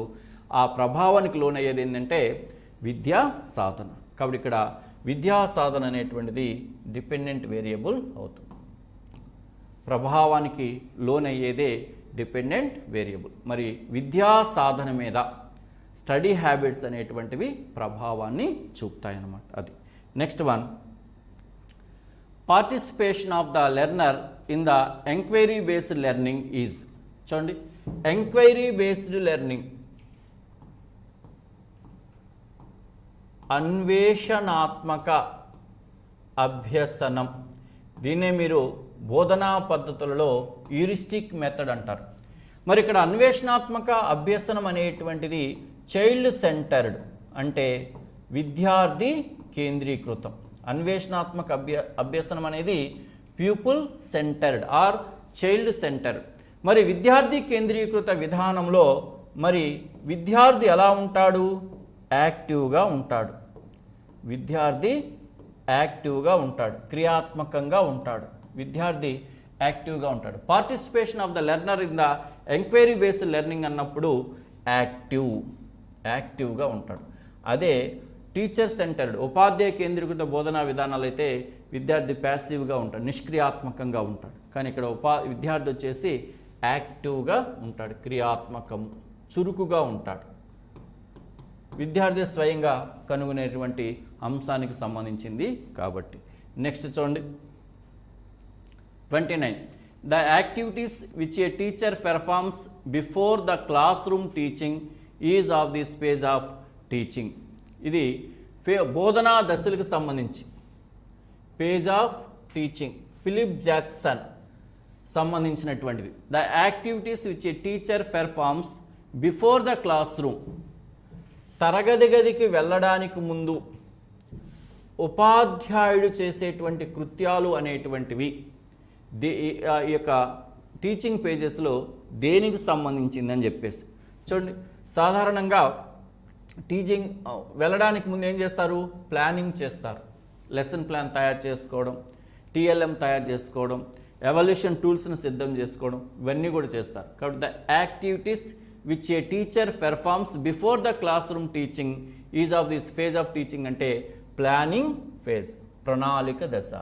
ఆ ప్రభావానికి లోనయ్యేది ఏంటంటే విద్యా సాధన. కాబట్టి ఇక్కడ విద్యా సాధన అనేటువంటిది డిపెండెంట్ వేరియబుల్ అవుతుంది. ప్రభావానికి లోనయ్యేదే డిపెండెంట్ వేరియబుల్. మరి విద్యా సాధన మీద స్టడీ హ్యాబిట్స్ అనేటువంటివి ప్రభావాన్ని చూపుతాయన్నమాట. అది next one, participation of the learner in the enquiry based learning is. చూడండి, ఎంక్వైరీ బేస్డ్ లెర్నింగ్, అన్వేషణాత్మక అభ్యసనం. దీన్నే మీరు బోధనా పద్ధతులలో హ్యూరిస్టిక్ మెథడ్ అంటారు. మరి ఇక్కడ అన్వేషణాత్మక అభ్యసనం అనేటువంటిది చైల్డ్ సెంటర్డ్, అంటే విద్యార్థి కేంద్రీకృతం. అన్వేషణాత్మక అభ్యసనం అనేది pupil centred or child centred. మరి విద్యార్థి కేంద్రీకృత విధానంలో మరి విద్యార్థి ఎలా ఉంటాడు? యాక్టివ్గా ఉంటాడు. విద్యార్థి యాక్టివ్గా ఉంటాడు, క్రియాత్మకంగా ఉంటాడు. విద్యార్థి యాక్టివ్గా ఉంటాడు. Participation of the learner in the enquiry based learning అన్నప్పుడు యాక్టివ్గా ఉంటాడు. అదే టీచర్ సెంటర్డ్, ఉపాధ్యాయ కేంద్రీకృత బోధనా విధానాలు అయితే విద్యార్థి ప్యాసివ్గా ఉంటాడు, నిష్క్రియాత్మకంగా ఉంటాడు. కానీ ఇక్కడ విద్యార్థి వచ్చేసి యాక్టివ్గా ఉంటాడు, క్రియాత్మకం, చురుకుగా ఉంటాడు. విద్యార్థి స్వయంగా కనుగొనేటువంటి అంశానికి సంబంధించింది కాబట్టి. నెక్స్ట్ చూడండి 29. The activities which a teacher performs before the classroom teaching is of this phase of teaching. ఇది బోధనా దశలకు సంబంధించి phase of teaching, Philip Jackson సంబంధించినటువంటిది. The activities which a teacher performs before the classroom, తరగతి గదికి వెళ్ళడానికి ముందు ఉపాధ్యాయుడు చేసేటువంటి కృత్యాలు అనేటువంటివి ఈ యొక్క టీచింగ్ పేజెస్లో దేనికి సంబంధించిందని చెప్పేసి చూడండి. సాధారణంగా టీచింగ్ వెళ్ళడానికి ముందు ఏం చేస్తారు? ప్లానింగ్ చేస్తారు. లెసన్ ప్లాన్ తయారు చేసుకోవడం, టీఎల్ఎం తయారు చేసుకోవడం, ఎవాల్యుయేషన్ టూల్స్ని సిద్ధం చేసుకోవడం, ఇవన్నీ కూడా చేస్తారు. కాబట్టి the activities which a teacher performs before the class room teaching is of this phase of teaching, అంటే ప్లానింగ్ ఫేజ్, ప్రణాళిక దశ.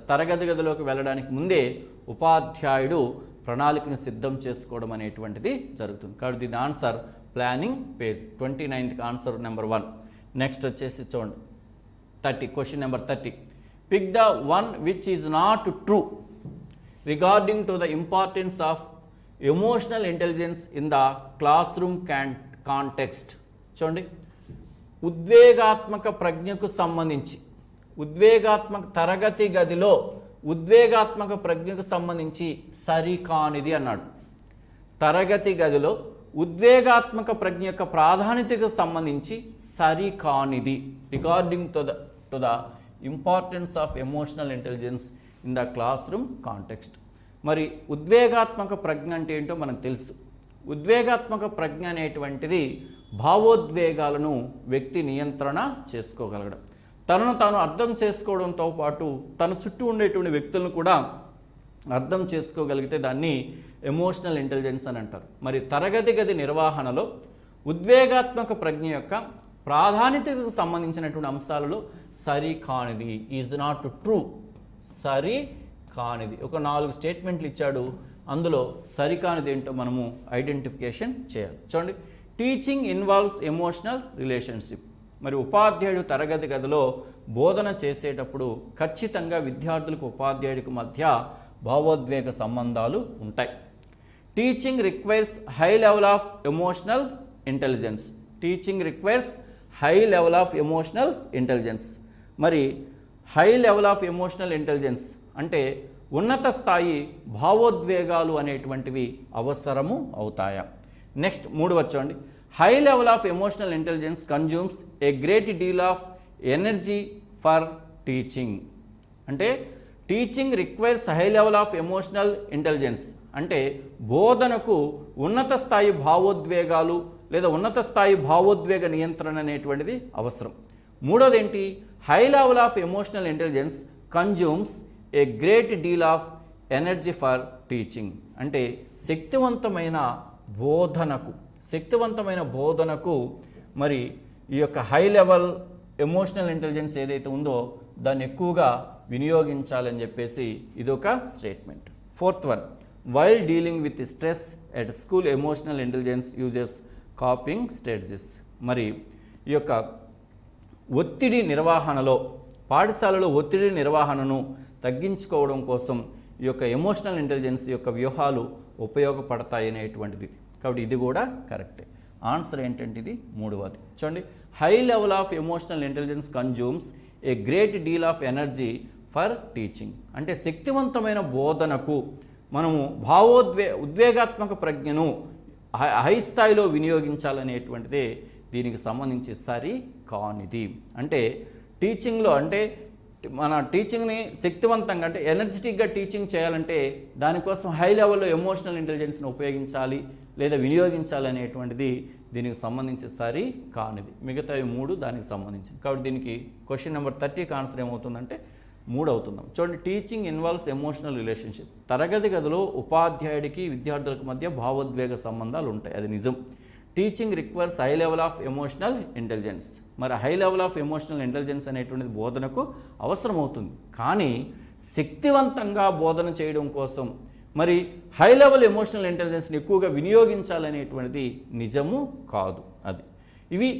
తరగతి గదిలోకి వెళ్ళడానికి ముందే ఉపాధ్యాయుడు ప్రణాళికను సిద్ధం చేసుకోవడం అనేటువంటిది జరుగుతుంది. కాబట్టి దీని answer planning phase. 29th answer number 1. Next వచ్చేసి చూడండి 30, question number 30. Pick the one which is not true regarding to the importance of emotional intelligence in the classroom context. చూడండి, ఉద్వేగాత్మక ప్రజ్ఞకు సంబంధించి, తరగతి గదిలో ఉద్వేగాత్మక ప్రజ్ఞకు సంబంధించి సరికానిది అన్నాడు. తరగతి గదిలో ఉద్వేగాత్మక ప్రజ్ఞ యొక్క ప్రాధాన్యతకు సంబంధించి సరికానిది, regarding to the importance of emotional intelligence in the classroom context. మరి ఉద్వేగాత్మక ప్రజ్ఞ అంటే ఏంటో మనకు తెలుసు. ఉద్వేగాత్మక ప్రజ్ఞ అనేటువంటిది భావోద్వేగాలను వ్యక్తి నియంత్రణ చేసుకోగలగడం, తనను తాను అర్థం చేసుకోవడంతో పాటు తన చుట్టూ ఉండేటువంటి వ్యక్తులను కూడా అర్థం చేసుకోగలిగితే దాన్ని ఎమోషనల్ ఇంటెలిజెన్స్ అని అంటారు. మరి తరగతి గది నిర్వహణలో ఉద్వేగాత్మక ప్రజ్ఞ యొక్క ప్రాధాన్యతకు సంబంధించినటువంటి అంశాలలో సరికానిది, ఈజ్ నాట్ ట్రూ, సరికానిది. ఒక 4 స్టేట్మెంట్లు ఇచ్చాడు, అందులో సరికానిది ఏంటో మనము ఐడెంటిఫికేషన్ చేయాలి. చూడండి, టీచింగ్ ఇన్వాల్వ్స్ ఎమోషనల్ రిలేషన్షిప్. మరి ఉపాధ్యాయుడు తరగతి గదిలో బోధన చేసేటప్పుడు ఖచ్చితంగా విద్యార్థులకు ఉపాధ్యాయుడికి మధ్య భావోద్వేగ సంబంధాలు ఉంటాయి. Teaching requires high level of emotional intelligence. Teaching requires high level of emotional intelligence. మరి high level of emotional intelligence అంటే ఉన్నత స్థాయి భావోద్వేగాలు అనేటువంటివి అవసరము అవుతాయా? నెక్స్ట్ 3 వచ్చండి. High level of emotional intelligence consumes a great deal of energy for teaching. అంటే teaching requires high level of emotional intelligence అంటే బోధనకు ఉన్నత స్థాయి భావోద్వేగాలు లేదా ఉన్నత స్థాయి భావోద్వేగ నియంత్రణ అనేటువంటిది అవసరం. మూడోది ఏంటి? High level of emotional intelligence consumes a great deal of energy for teaching. అంటే శక్తివంతమైన బోధనకు మరి ఈ యొక్క హై లెవెల్ ఎమోషనల్ ఇంటెలిజెన్స్ ఏదైతే ఉందో దాన్ని ఎక్కువగా వినియోగించాలని చెప్పేసి ఇదొక statement. 4th one, while dealing with stress at school emotional intelligence uses coping strategies. మరి ఈ యొక్క ఒత్తిడి నిర్వహణలో పాఠశాలలో ఒత్తిడి నిర్వహణను తగ్గించుకోవడం కోసం ఈ యొక్క ఎమోషనల్ ఇంటెలిజెన్స్ యొక్క వ్యూహాలు ఉపయోగపడతాయి అనేటువంటిది. కాబట్టి ఇది కూడా కరెక్టే. ఆన్సర్ ఏంటంటే ఇది 3వది. చూడండి, high level of emotional intelligence consumes a great deal of energy for teaching. అంటే శక్తివంతమైన బోధనకు మనము ఉద్వేగాత్మక ప్రజ్ఞను హై స్థాయిలో వినియోగించాలనేటువంటిదే దీనికి సంబంధించి సరి కానిది. అంటే టీచింగ్లో అంటే మన టీచింగ్ని శక్తివంతంగా అంటే ఎనర్జెటిక్గా టీచింగ్ చేయాలంటే దానికోసం హై లెవెల్లో ఎమోషనల్ ఇంటెలిజెన్స్ని ఉపయోగించాలి లేదా వినియోగించాలి అనేటువంటిది దీనికి సంబంధించి సరి కానిది. మిగతావి 3 దానికి సంబంధించింది. కాబట్టి దీనికి క్వశ్చన్ నెంబర్ 30కి ఆన్సర్ ఏమవుతుందంటే 3 అవుతుందాం. చూడండి, టీచింగ్ ఇన్వాల్వ్స్ ఎమోషనల్ రిలేషన్షిప్. తరగతి గదిలో ఉపాధ్యాయుడికి విద్యార్థులకు మధ్య భావోద్వేగ సంబంధాలు ఉంటాయి, అది నిజం. Teaching requires high level of emotional intelligence. మరి high level of emotional intelligence అనేటువంటిది బోధనకు అవసరం అవుతుంది. కానీ శక్తివంతంగా బోధన చేయడం కోసం మరి హై లెవెల్ ఎమోషనల్ ఇంటెలిజెన్స్ని ఎక్కువగా వినియోగించాలనేటువంటిది నిజము కాదు. అది ఇవి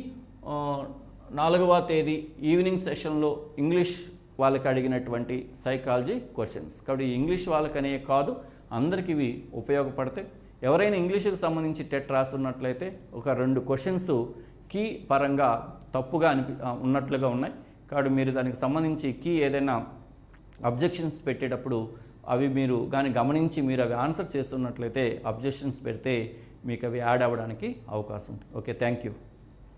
4వ తేదీ ఈవినింగ్ సెషన్లో ఇంగ్లీష్ వాళ్ళకి అడిగినటువంటి సైకాలజీ క్వశ్చన్స్. కాబట్టి ఇంగ్లీష్ వాళ్ళకనే కాదు అందరికీ ఇవి ఉపయోగపడతాయి. ఎవరైనా ఇంగ్లీష్కి సంబంధించి టెట్ రాస్తున్నట్లయితే ఒక 2 క్వశ్చన్స్ కీ పరంగా తప్పుగా ఉన్నట్లుగా ఉన్నాయి. కాబట్టి మీరు దానికి సంబంధించి కీ ఏదైనా అబ్జెక్షన్స్ పెట్టేటప్పుడు అవి మీరు కానీ గమనించి మీరు అవి ఆన్సర్ చేస్తున్నట్లయితే అబ్జెక్షన్స్ పెడితే మీకు అవి యాడ్ అవ్వడానికి అవకాశం ఉంటుంది. Okay, thank you.